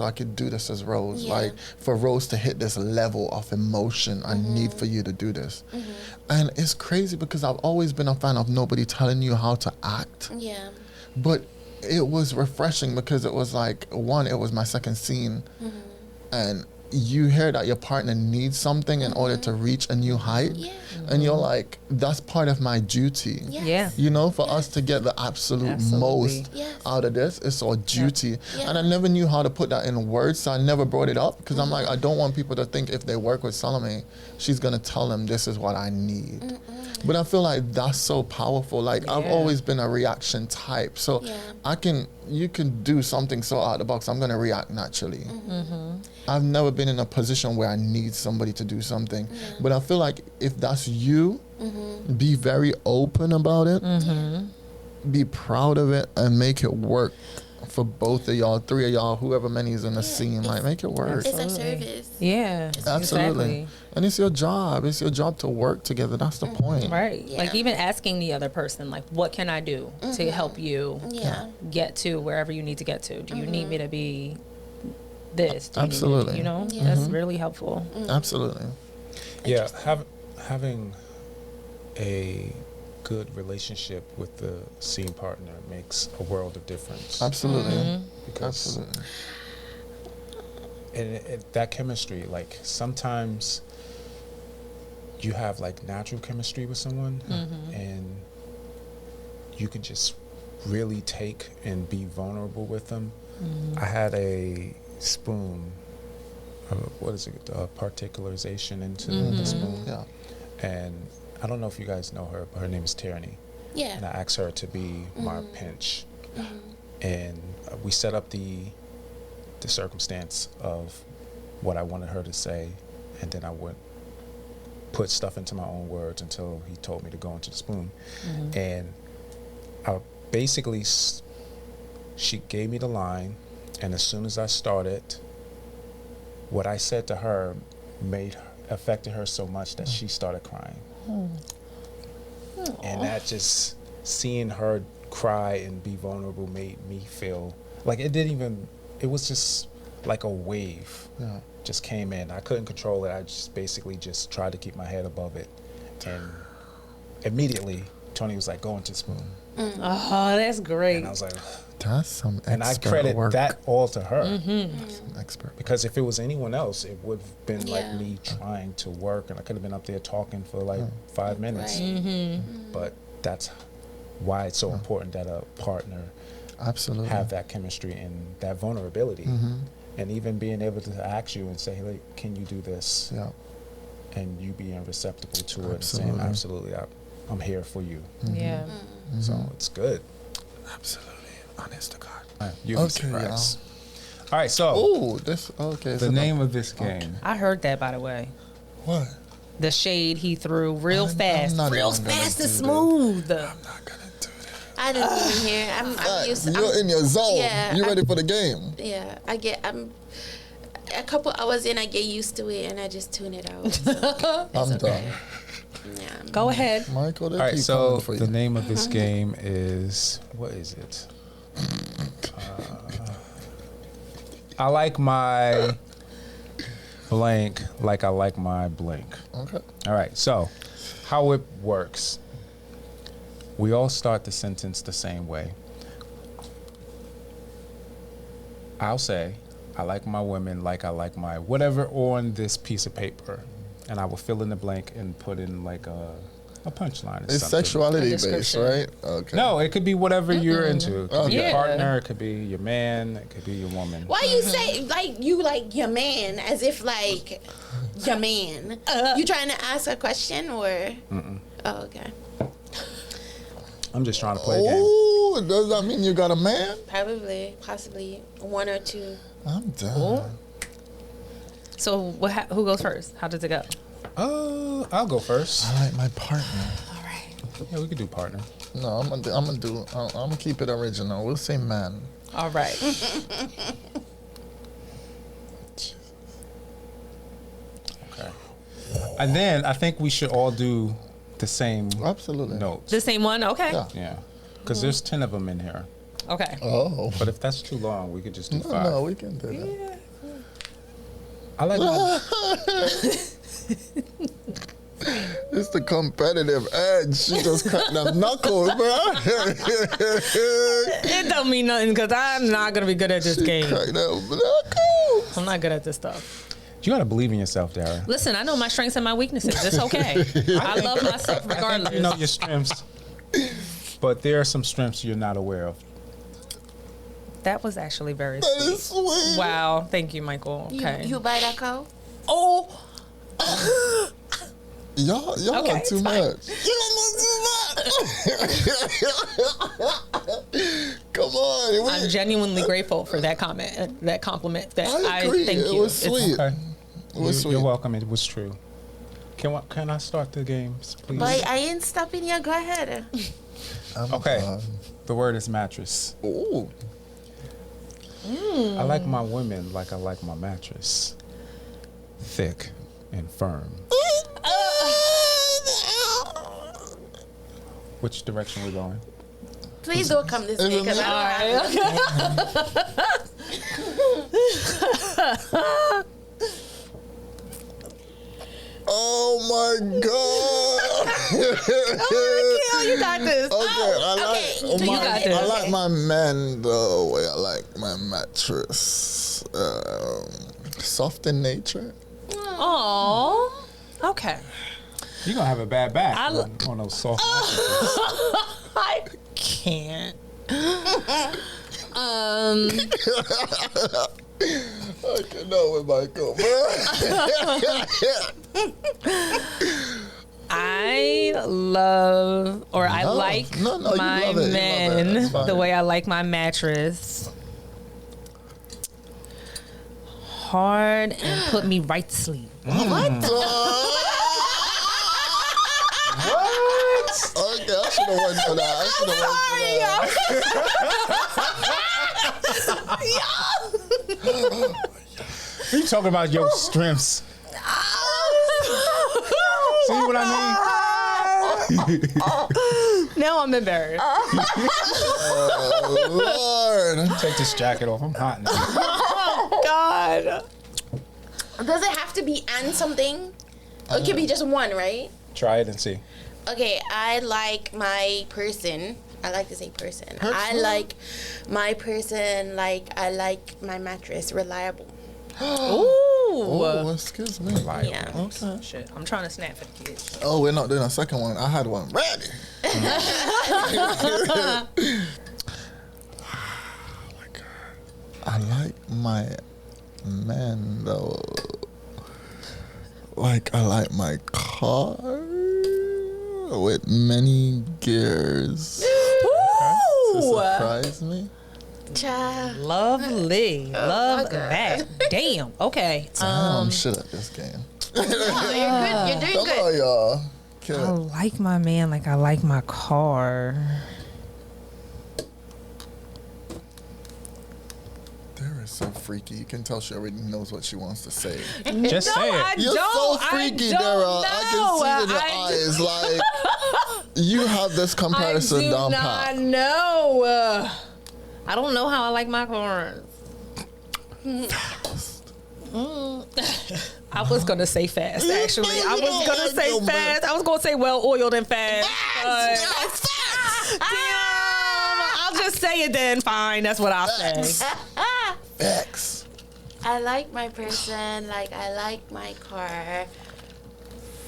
I could do this as Rose. Yeah. Like for Rose to hit this level of emotion, I need for you to do this. And it's crazy because I've always been a fan of nobody telling you how to act. Yeah. But it was refreshing because it was like, one, it was my second scene. And you hear that your partner needs something in order to reach a new height. Yeah. And you're like, that's part of my duty. Yes. Yeah. You know, for us to get the absolute Absolutely. most Yes. out of this, it's our duty. Yeah. And I never knew how to put that in words, so I never brought it up because I'm like, I don't want people to think if they work with Salome, she's going to tell them this is what I need. But I feel like that's so powerful. Like, I've Yeah. always been a reaction type. So Yeah. you can do something so out of the box, I'm going to react naturally. I've never been in a position where I need somebody to do something. But I feel like if that's you, be very open about it, be proud of it, and make it work for both of y'all, three of y'all, whoever many is in the scene. Like, make it work. It's a Absolutely. service. Yeah. Absolutely. Exactly. And it's your job. It's your job to work together. That's the point. Right. Yeah. Like even asking the other person, like, what can I do to help you Yeah. get to wherever you need to get to? Do you need me to be this? Do you need me to- Absolutely. you know, Yeah. that's really helpful. Absolutely. Yeah, having a good relationship with the scene partner makes a world of difference. Absolutely. Because Absolutely. and that chemistry, like sometimes you have like natural chemistry with someone, and you can just really take and be vulnerable with them. I had a spoon. What is it? Particularization into the spoon. Yeah. And I don't know if you guys know her, but her name is Tierney. Yeah. And I asked her to be my pinch. And we set up the circumstance of what I wanted her to say, and then I would put stuff into my own words until he told me to go into the spoon. And I basically, she gave me the line, and as soon as I started, what I said to her affected her so much that she started crying. And that just, seeing her cry and be vulnerable made me feel like it was just like a wave Yeah. just came in. I couldn't control it. I just basically just tried to keep my head above it. And immediately, Tony was like, go into the spoon. Oh, that's great. And I was like, That's some expert and I credit work. that all to her. Some expert. Because if it was anyone else, it would have been like Yeah. me trying to work, and I could have been up there talking for like 5 minutes. Right. But that's why it's so important that a partner Absolutely. have that chemistry and that vulnerability. And even being able to ask you and say, hey, like, can you do this? Yeah. And you being receptive to it and saying, absolutely, I'm here for you. Yeah. So it's good. Absolutely. Honest to God. You'll be Okay, surprised. All right, so Oh, this. Okay. the name of this game. I heard that, by the way. What? The shade he threw real I'm fast. not Real even gonna fast do and that. smooth. I'm not gonna do that. I didn't even hear. I'm used to. You're in your zone. Yeah, You're I'm- ready for the game. Yeah, I'm a couple hours in, I get used to it, and I just tune it out. I'm done. Yeah. Go ahead. Michael, they All right, keep so coming for you. the name of this game is, what is it? I like my blank like I like my blank. Okay. All right, so how it works. We all start the sentence the same way. I'll say, I like my women like I like my whatever on this piece of paper. And I will fill in the blank and put in like a punchline or It's something. sexuality A based, description. right? Okay. No, it could be whatever you're into. It could be your Yeah. partner, it could be your man, it could be your woman. Why you say like you like your man as if like your man? You trying to ask a question or? Oh, okay. I'm just trying to play a game. Oh, does that mean you got a man? Probably, possibly one or two. I'm done. So who goes first? How does it go? I'll go first. I like my partner. All right. Yeah, we could do partner. No, I'm gonna keep it original. We'll say man. All right. Okay. And then I think we should all do the same Absolutely. notes. The same one? Okay. Yeah. Yeah. Because there's 10 of them in here. Okay. Oh. But if that's too long, we could just do 5. No, we can do that. I like my, It's the competitive edge. She just cracked them knuckles, bro. It don't mean nothing because I'm not gonna be good at this game. Cracked them knuckles. I'm not good at this stuff. you gotta believe in yourself, Darren. Listen, I know my strengths and my weaknesses. It's okay. I love myself regardless. You know your strengths, but there are some strengths you're not aware of. That was actually very That sweet. is sweet. Wow. Thank you, Michael. Okay. You buy that coat? Oh. Y'all Okay, are too it's fine. much. Y'all are too much. Come on. I'm genuinely grateful for that comment, that compliment. That I I agree. thank It you. was sweet. Okay. It was sweet. You're welcome. It was true. Can I start the games, please? But I ain't stopping you. Go ahead. Okay. The word is mattress. Ooh. I like my women like I like my mattress. Thick and firm. Which direction we going? Please don't come this way because I don't have Oh my God. You got this. Okay, okay, you got this. I like my men the way I like my mattress. Soft in nature. Aww. Okay. You're gonna have a bad back I l- on those soft mattresses. I can't. I can know with Michael, I love, or I No. like No, you my love it. You love it. men That's fine. the way I like my mattress. Hard and put me right to sleep. What? Okay, I should have went for that. You talking about your strengths? See what I mean? Now I'm embarrassed. Oh, Lord. Take this jacket off. I'm hot now. God. Does it have to be and something? It could be just one, right? Try it and see. Okay, I like my person. I like to say person. I like my person like I like my mattress reliable. Ooh. Oh, excuse me. Yeah. Okay. Shit, I'm trying to snap for the kids. Oh, we're not doing a second one. I had one ready. Oh my God. I like my man though. Like I like my car with many gears. To surprise me. Cha. Lovely. Love my God. that. Damn. Okay. I'm shit at this game. You're good. You're doing Come good. on, y'all. I Kill it. like my man like I like my car. Dara is so freaky. You can tell she already knows what she wants to say. Just say it. You're so freaky, Dara. I can see it in your eyes. Like, you have this comparison down pat. know. I don't know how I like my cars. I was gonna say fast. Actually, I was gonna say fast. I was gonna say well oiled and fast. But damn, I'll just say it then. Fine, that's what I'll say. X. I like my person like I like my car.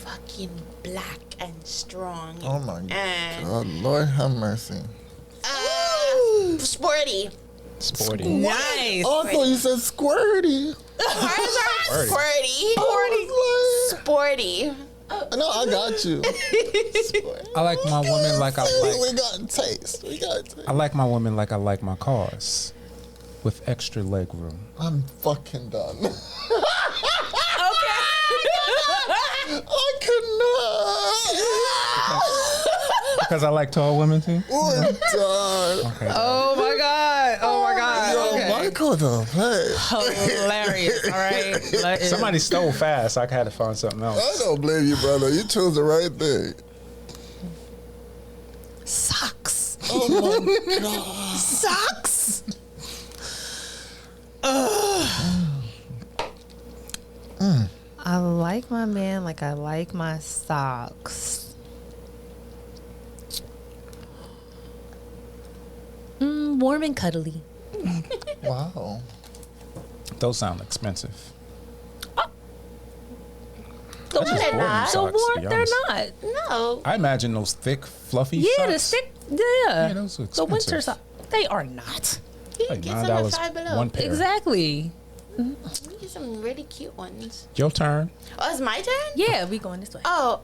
Fucking black and strong. Oh my And God. Lord have mercy. sporty. Sporty. Nice. Oh, I thought you said squirty. Cars are sporty. Sporty. No, I got you. I like my woman like I like. We got taste. We got taste. I like my woman like I like my cars, with extra leg room. I'm fucking done. Okay. I cannot. Because I like tall women too. We're done. Okay. Oh my god. Oh my god. Yo, Okay. Michael, the hey. Hilarious. All right. Somebody stole fast. I had to find something I else. don't blame you, brother. You chose the right thing. Socks. Oh my God. Socks. I like my man like I like my socks. Warm and cuddly. Wow. Those sound expensive. The I just warm, bought them the socks, to warm, be they're honest. not. No. I imagine those thick, fluffy Yeah, socks. the stick. Yeah, Yeah, those are the winter expensive. socks. They are not. Like Get some at $9 Five Below. one pair. Exactly. Get some really cute ones. Your turn. Oh, it's my turn? Yeah, we going this way. Oh,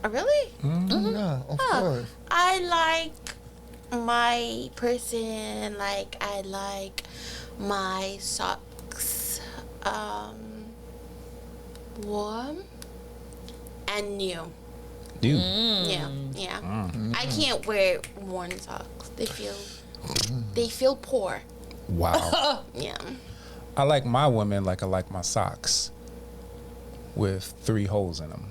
really? Yeah, of course. I like my person, like I like my socks warm and new. Dude. Yeah. I can't wear worn socks. They feel poor. Wow. Yeah. I like my women like I like my socks with 3 holes in them.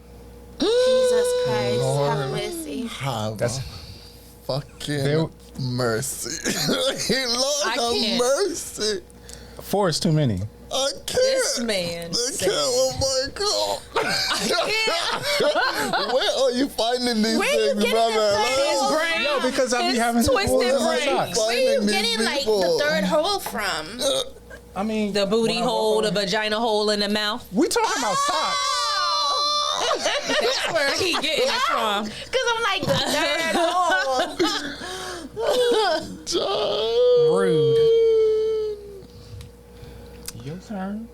Jesus Christ, Lord. have mercy. Have That's- fucking mercy. Lord, I have can't. mercy. 4 is too many. I can't. This man I said- can't. Oh my God. Where are you finding these Where you things, getting brother? the third Lord, brain. Yo, because I be His having twisted holes in my brain. socks. Where you finding these getting like people. the third hole from? I mean, The booty when I hole, walk the on- vagina hole in the mouth. We talking about socks. That's where he getting it from. Cause I'm like the third hole. Rude. Your turn.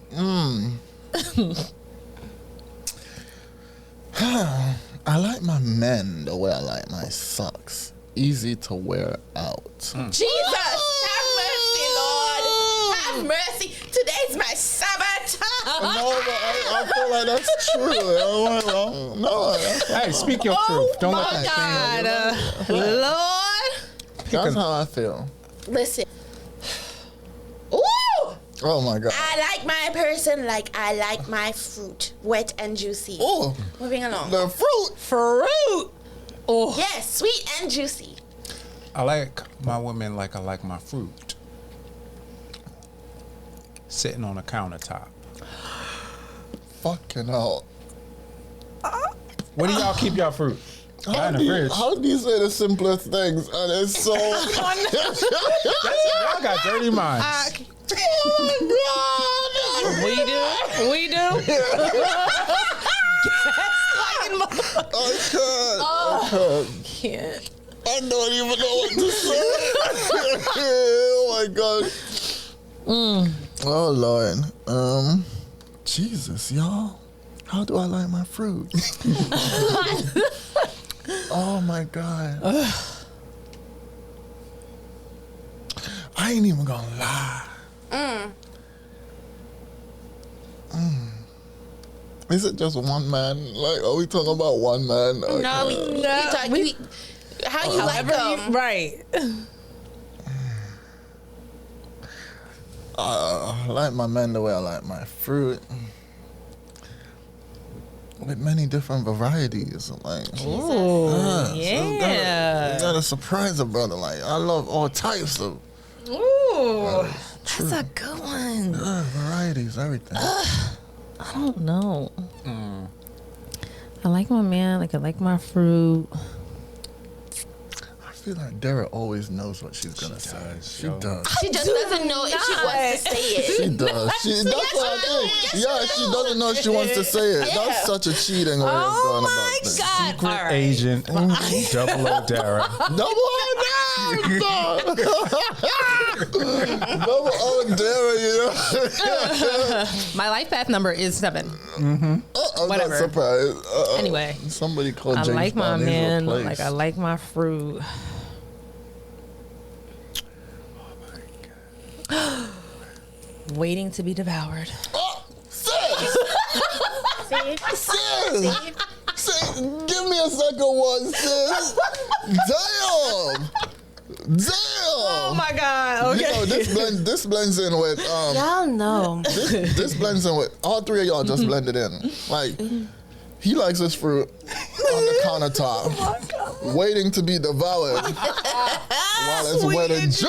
I like my men the way I like my socks. Easy to wear out. Jesus, have mercy, Lord. Have mercy. Today's my Sabbath. No, but I feel like that's true. No, Hey, speak your truth. Don't let that thing. Lord. that's how I feel. Listen. Ooh! Oh my God. I like my person like I like my fruit, wet and juicy. Oh, Moving along. the fruit. Fruit. Oh. Yes, sweet and juicy. I like my women like I like my fruit. Sitting on a countertop. Fucking hell. Where do y'all keep y'all fruit? Not in the fridge. How do you say the simplest things? And it's so. Y'all got dirty minds. We do. I Can't. I don't even know what to say. Oh my God. Oh Lord. Jesus, y'all. How do I like my fruit? Oh my God. I ain't even gonna lie. Is it just one man? Like, are we talking about one man? Okay. No, we talk. How you like them? Right. I like my men the way I like my fruit. With many different varieties. Like, Oh, you yeah. gotta surprise a brother. Like, I love all types of Ooh. That's a good one. varieties, everything. I don't know. I like my man, like I like my fruit. I feel like Dara always knows what she's gonna say. does, She yo. does. She just doesn't know if she wants to say it. She does. That's what I think. Yeah, she doesn't know if she wants to say it. That's such a cheating way of Oh going my about this. God. Secret All right. agent, Double O Dara. Double O Dara! Double O Dara, you know? My life path number is 7. I'm Whatever. not surprised. Anyway, Somebody called I James like my Bond into a man, place. like I like my fruit. Waiting to be devoured. Oh, sis! Sis! Sis! Give me a second one, sis! Damn! Damn! Oh my God. You know, this blends in with Y'all know. this blends in with all three of y'all just blended in. Like, he likes his fruit. on the countertop, waiting to be devoured while it's where the juice.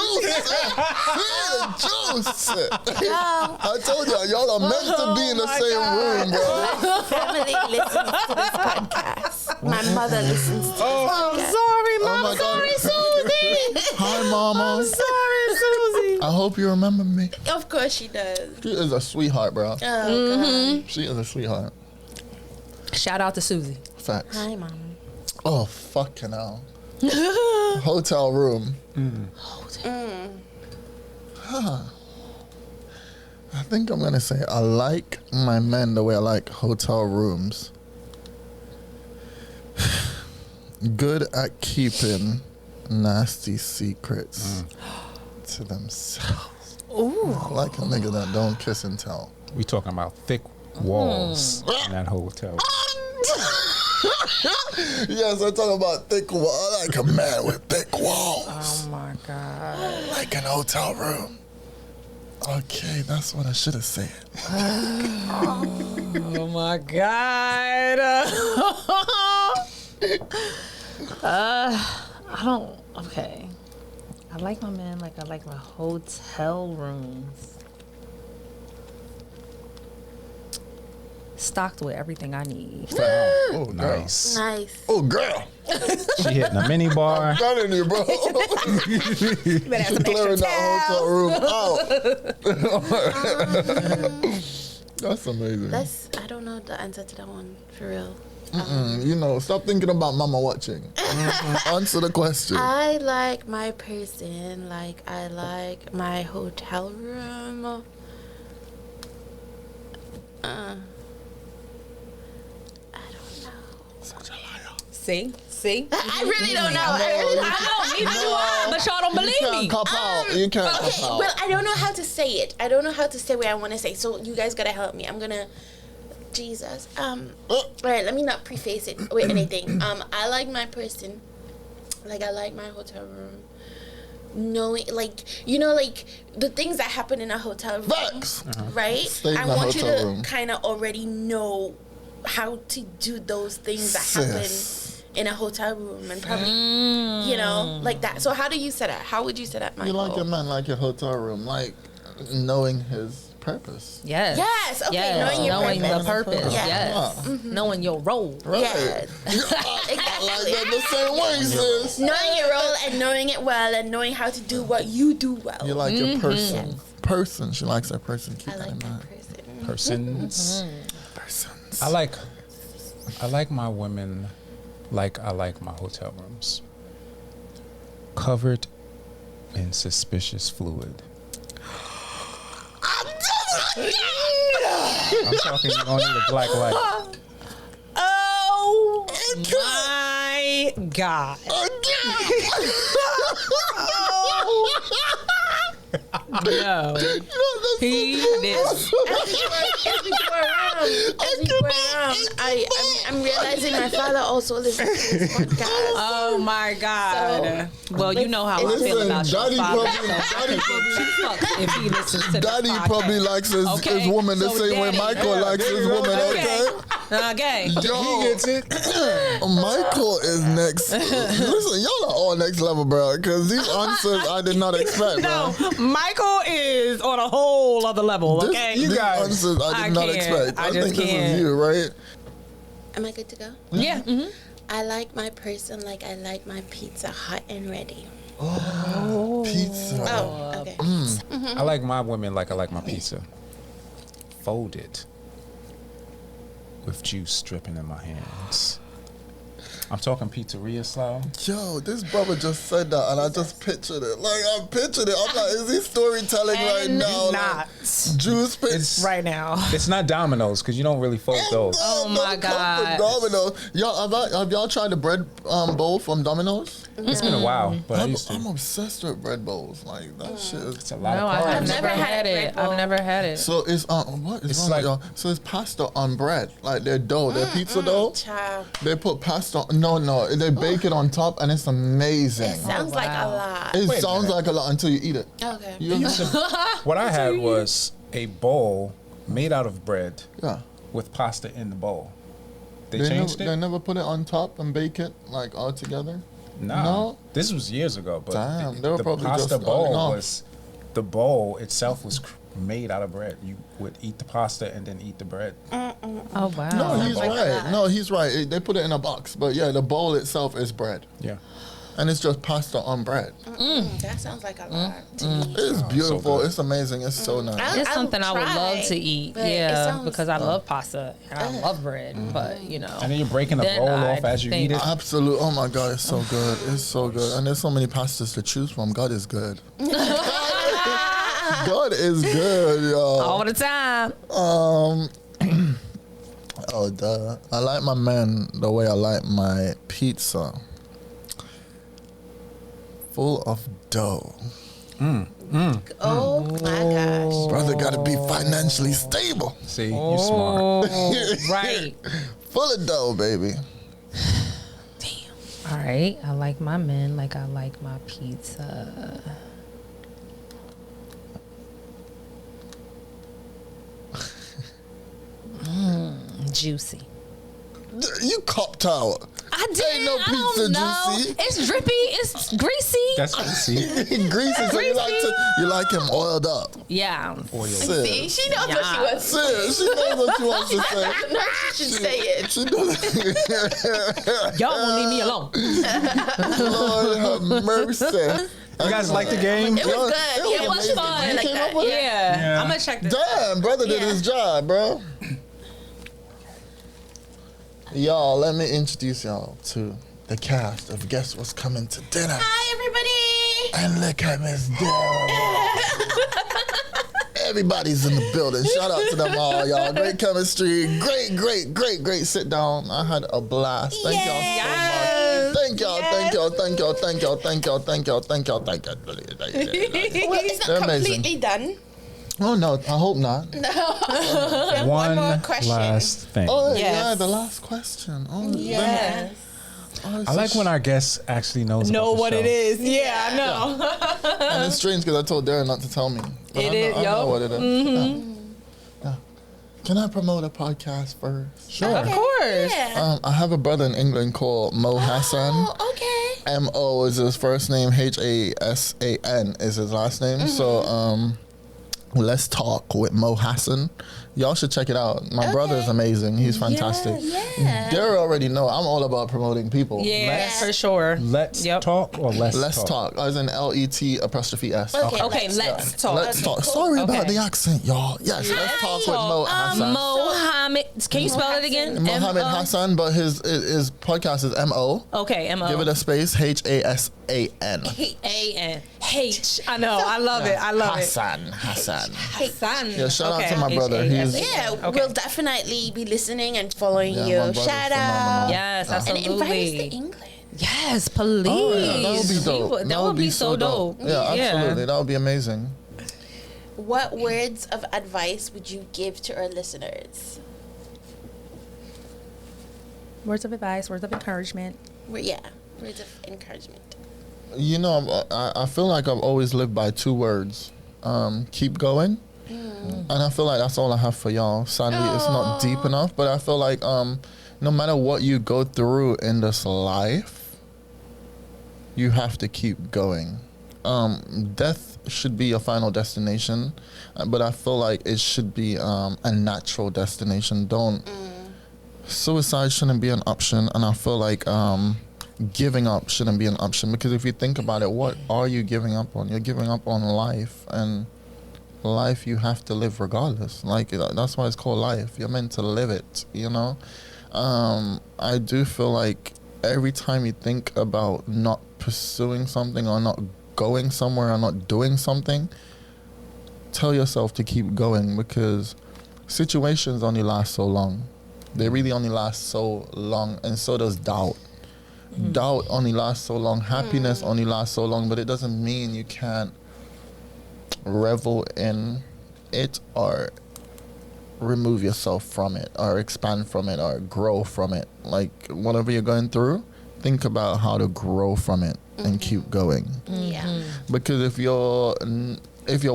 I told y'all are meant to be in the same room, bro. My family listens to this podcast. My mother listens to this podcast. Sorry, Oh Mama. my God. Susie. Hi, Mama. Sorry, Susie. I hope you remember me. Of course she does. She is a sweetheart, bro. Oh, She is a sweetheart. Shout out to Susie. Facts. God. Hi, Mama. Oh, fucking hell. Hotel room. I think I'm gonna say I like my men the way I like hotel rooms. Good at keeping nasty secrets to themselves. Ooh. I like a nigga that don't kiss and tell. We talking about thick walls in that hotel. Yes, I'm talking about thick walls. I like a man with thick walls. Oh my God. Like an hotel room. Okay, that's what I should have said. Oh my God. I don't. Okay. I like my man like I like my hotel rooms. Stocked with everything I need. Oh, girl. Nice. Nice. Oh, girl. She hitting a mini bar. Got in here, bro. You better have some Clearing extra that hotel towels. room out. That's amazing. I don't know the answer to that one, for real. You know, stop thinking about mama watching. Answer the question. I like my person, like I like my hotel room. I don't know. Such a liar. See? I really don't know. I really don't know. I know, neither do I, but y'all don't You believe can't me. cop out. You can't Okay, cop out. well, I don't know how to say it. I don't know how to say what I want to say. So you guys gotta help me. I'm gonna, Jesus. All right. Let me not preface it with anything. I like my person, like I like my hotel room. Knowing, like, you know, like the things that happen in a hotel room, Facts. right? Stay in I the want you hotel to room. kind of already know how to do those things that happen Sis. in a hotel room, and probably, you know, like that. So how do you set up? How would you set up my? You like your man like your hotel room, like knowing his purpose. Yes. Yes. Okay. Yes. Knowing your Knowing purpose. the purpose. Yeah. Yes. Knowing your role. Right. Yes. I like that the same way, sis. Knowing your role and knowing it well and knowing how to do what you do well. You like your person. Person. She likes that person. Keep I that like in that mind. person. Persons. Persons. I like my women like I like my hotel rooms. Covered in suspicious fluid. I'm talking, you don't need a black light. Oh my God. No. He did. As we go around, I'm realizing my father also listens to this podcast. Oh my God. Well, you know how I feel Listen, about your Daddy father. probably, If he listens to this Daddy podcast. probably likes his Okay, woman the so same way Daddy- Michael likes his woman, okay? Okay. Yo, He gets it. Michael is next. Listen, y'all are all next level, bro, because these answers I did not expect, No, bro. Michael is on a whole other level, okay? These guys- answers I I did not can't. expect. I I just think this can't. is you, right? Am I good to go? Yeah. Mm-hmm. I like my person like I like my pizza hot and ready. Pizza. Oh, okay. I like my women like I like my pizza. Folded. With juice dripping in my hands. I'm talking pizzeria style. Yo, this brother just said that, and I just pictured it. Like, I pictured it. I'm like, is he storytelling right now? Not Like, juice pitch. It's right now. It's not Domino's because you don't really fold those. Oh my God. Domino's. Y'all, have y'all tried the bread bowl from Domino's? It's been a while, but I used to. I'm obsessed with bread bowls. Like, that shit is... It's a lot No, of I've carbs. never had it. I've never had it. So it's what is It's wrong like- with y'all? So it's pasta on bread, like their dough, their pizza dough. Child. They put pasta. No, they bake it on top, and it's amazing. It sounds like a lot. It Wait a sounds minute. like a lot until you eat it. Okay. You What I had was a bowl made out of bread yeah. with pasta in the bowl. They changed They it? never put it on top and bake it like all together. Nah. No? This was years ago, but Damn, they were the probably pasta just bowl starting off. was the bowl itself was made out of bread. You would eat the pasta and then eat the bread. Oh wow. No, he's like right. that. No, he's right. They put it in a box, but yeah, the bowl itself is bread, Yeah. and it's just pasta on bread. That sounds like a lot to me. It's beautiful. good. It's amazing. It's so nice. It's I something I would try, love to eat. but it Yeah, sounds- because I love pasta and I love bread. But you know, And then you're breaking the Then bowl I'd off as you think- eat it. Absolute. Oh my God, it's so good. It's so good. And there's so many pastas to choose from. God is good. God is good, y'all. all the time. Oh, duh. I like my man the way I like my pizza. Full of dough. Oh my gosh. Brother got to be financially stable. See, you smart. Oh, right. Full of dough, baby. All right. I like my men like I like my pizza. Juicy. You cop tower. I did. Ain't no I don't pizza know. juicy. It's drippy. It's greasy. That's see. Greasy, so you like him oiled up. Yeah. Sid. See, she knows what she wants. Sid, she knows what she wants to say. No, she should say it. She knows. Y'all won't leave me alone. Lord have mercy. You guys like the game? It was good. Yeah, It was amazing. fun. I like came that. up with it? Yeah. Yeah. I'm gonna check this. Damn, brother did Yeah. his job, bro. Y'all, let me introduce y'all to the cast of Guess What's Coming to Dinner. Hi, everybody. And look at Miss Daryl. Everybody's in the building. Shout out to them all, y'all. Great chemistry. Great sit down. I had a blast. Thank y'all so much. Thank y'all. Well, it's They're not amazing. completely done. Oh, no, I hope not. We have one more question. last thing. Oh, Yes. yeah, the last question. Oh, Yes. I like when our guest actually knows Know about the what show. it is. Yeah, I know. And it's strange because I told Darren not to tell me. But It I know, is, I know yo. what it is. Yeah. Can I promote a podcast first? Sure. Of course. Yeah. I have a brother in England called Mo Hassan. Oh, okay. M-O is his first name. Hasan is his last name. So, let's talk with Mo Hassan. Y'all should check it out. My brother is amazing. He's fantastic. Yeah. They already know I'm all about promoting people. Yeah, for sure. Let's Yep. talk or let's Let's talk. As in LET''S. Okay, let's talk. Let's talk. cool. Sorry about Okay. the accent, y'all. Yes, let's talk with Mo Hassan. Mohammed. Can you spell it again? Mohammed M-O? Hassan, but his podcast is M-O. Okay, M-O. Give it a space. Hasan. A-N. H. I know. I love it. I love it. Hassan. Hassan. Yeah, shout out Okay. to my brother. H-A-S. He's Yeah, Okay. we'll definitely be listening and following Yeah, my you. brother's Shout phenomenal. out. Yes, And absolutely. invite us to England. Yes, please. Oh, yeah, that would be dope. That would be so dope. Yeah, absolutely. That would be amazing. What words of advice would you give to our listeners? Words of advice, words of encouragement. Yeah, words of encouragement. You know, I feel like I've always lived by two words. Keep going. And I feel like that's all I have for y'all. Sadly, it's not deep enough, but I feel like no matter what you go through in this life, you have to keep going. Death should be a final destination, but I feel like it should be a natural destination. Suicide shouldn't be an option, and I feel like giving up shouldn't be an option, because if you think about it, what are you giving up on? You're giving up on life, and life you have to live regardless. Like, that's why it's called life. You're meant to live it, you know? I do feel like every time you think about not pursuing something or not going somewhere or not doing something, tell yourself to keep going, because situations only last so long. They really only last so long, and so does doubt. Doubt only lasts so long. Happiness only lasts so long, but it doesn't mean you can't revel in it or remove yourself from it or expand from it or grow from it. Like, whatever you're going through, think about how to grow from it and keep going. Yeah. Because if you're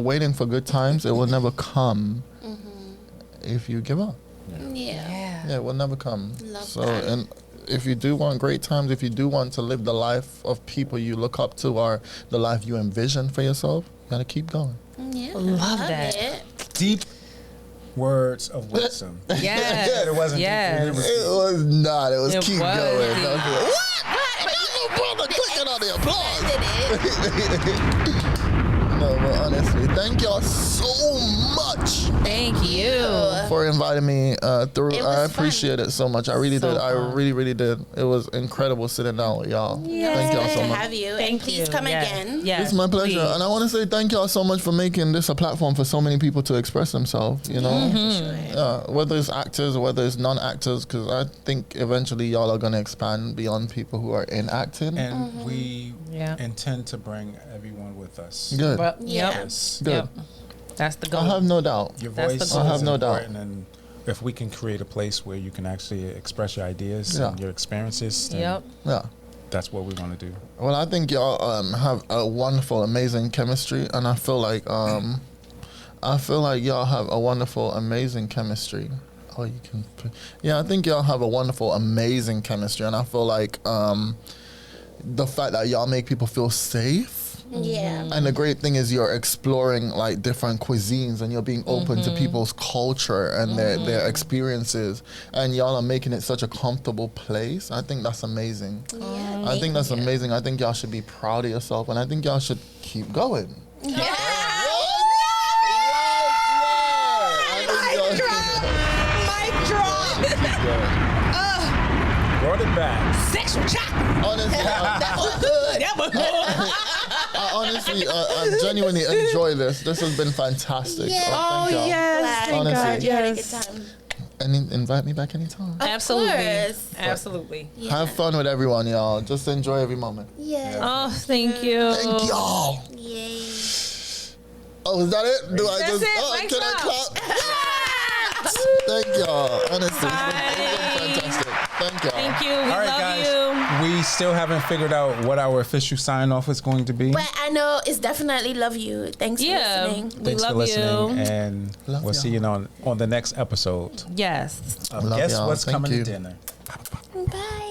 waiting for good times, it will never come if you give up. Yeah. Yeah, it will never come. Love so, that. and if you do want great times, if you do want to live the life of people you look up to or the life you envision for yourself, you gotta keep going. Yeah, Love that. it. Deep words of wisdom. Yes. It wasn't Yes. deep. It was not. It was It keep was going. deep. I was like, what? My brother clicking on the applause. Did it. No, but honestly, thank y'all so much Thank you. for inviting me through. It was I fun. appreciate it so much. I really So did. I fun. really, really did. It was incredible sitting down with y'all. Yay. Thank y'all Good so to much. have you. Thank and please you. come Yes. again. Yes, It's my pleasure, please. and I want to say thank y'all so much for making this a platform for so many people to express themselves. You know, whether it's actors or whether it's non-actors, because I think eventually y'all are gonna expand beyond people who are in acting. And we Yeah. intend to bring everyone with us. Good, But, Yeah. Yep. Yes. good. Yep. That's the goal. I have no doubt. Your That's the voice goal. I is have no doubt. important, and if we can create a place where you can actually express your ideas Yeah. and your experiences, then Yep. Yeah. that's what we want to do. Well, I think y'all have a wonderful, amazing chemistry, and I feel like y'all have a wonderful, amazing chemistry. Oh, you can. Yeah, I think y'all have a wonderful, amazing chemistry, and I feel like the fact that y'all make people feel safe. Yeah. And the great thing is you're exploring like different cuisines and you're being open to people's culture and their experiences, and y'all are making it such a comfortable place. I think that's amazing. Yeah. I think that's amazing. I think y'all should be proud of yourself, and I think y'all should keep going. Mic drop. Brought it back. Sexual chop. Honestly, That was good. I genuinely enjoy this. This has been fantastic. Yeah. Thank y'all. Glad. Honestly. Glad you had a good Yes. time. And invite me back anytime. Absolutely. course. Absolutely. Have fun with everyone, y'all. Just enjoy every moment. Yeah. Oh, thank you. Thank y'all. Yay. Oh, is that it? Do I That's just? it. Oh, Mic can I drop. clap? Thank y'all. Honestly, it's been Bye. fantastic. Thank y'all. Thank you. We All right, love guys. We still haven't figured out what our official sign off is going to be. But I know it's definitely love you. Thanks you. for Yeah. listening. We Thanks love for listening, you. and Love we'll see you on the next episode Yes. of Love Guess y'all. What's Thank Coming you. to Dinner. Bye.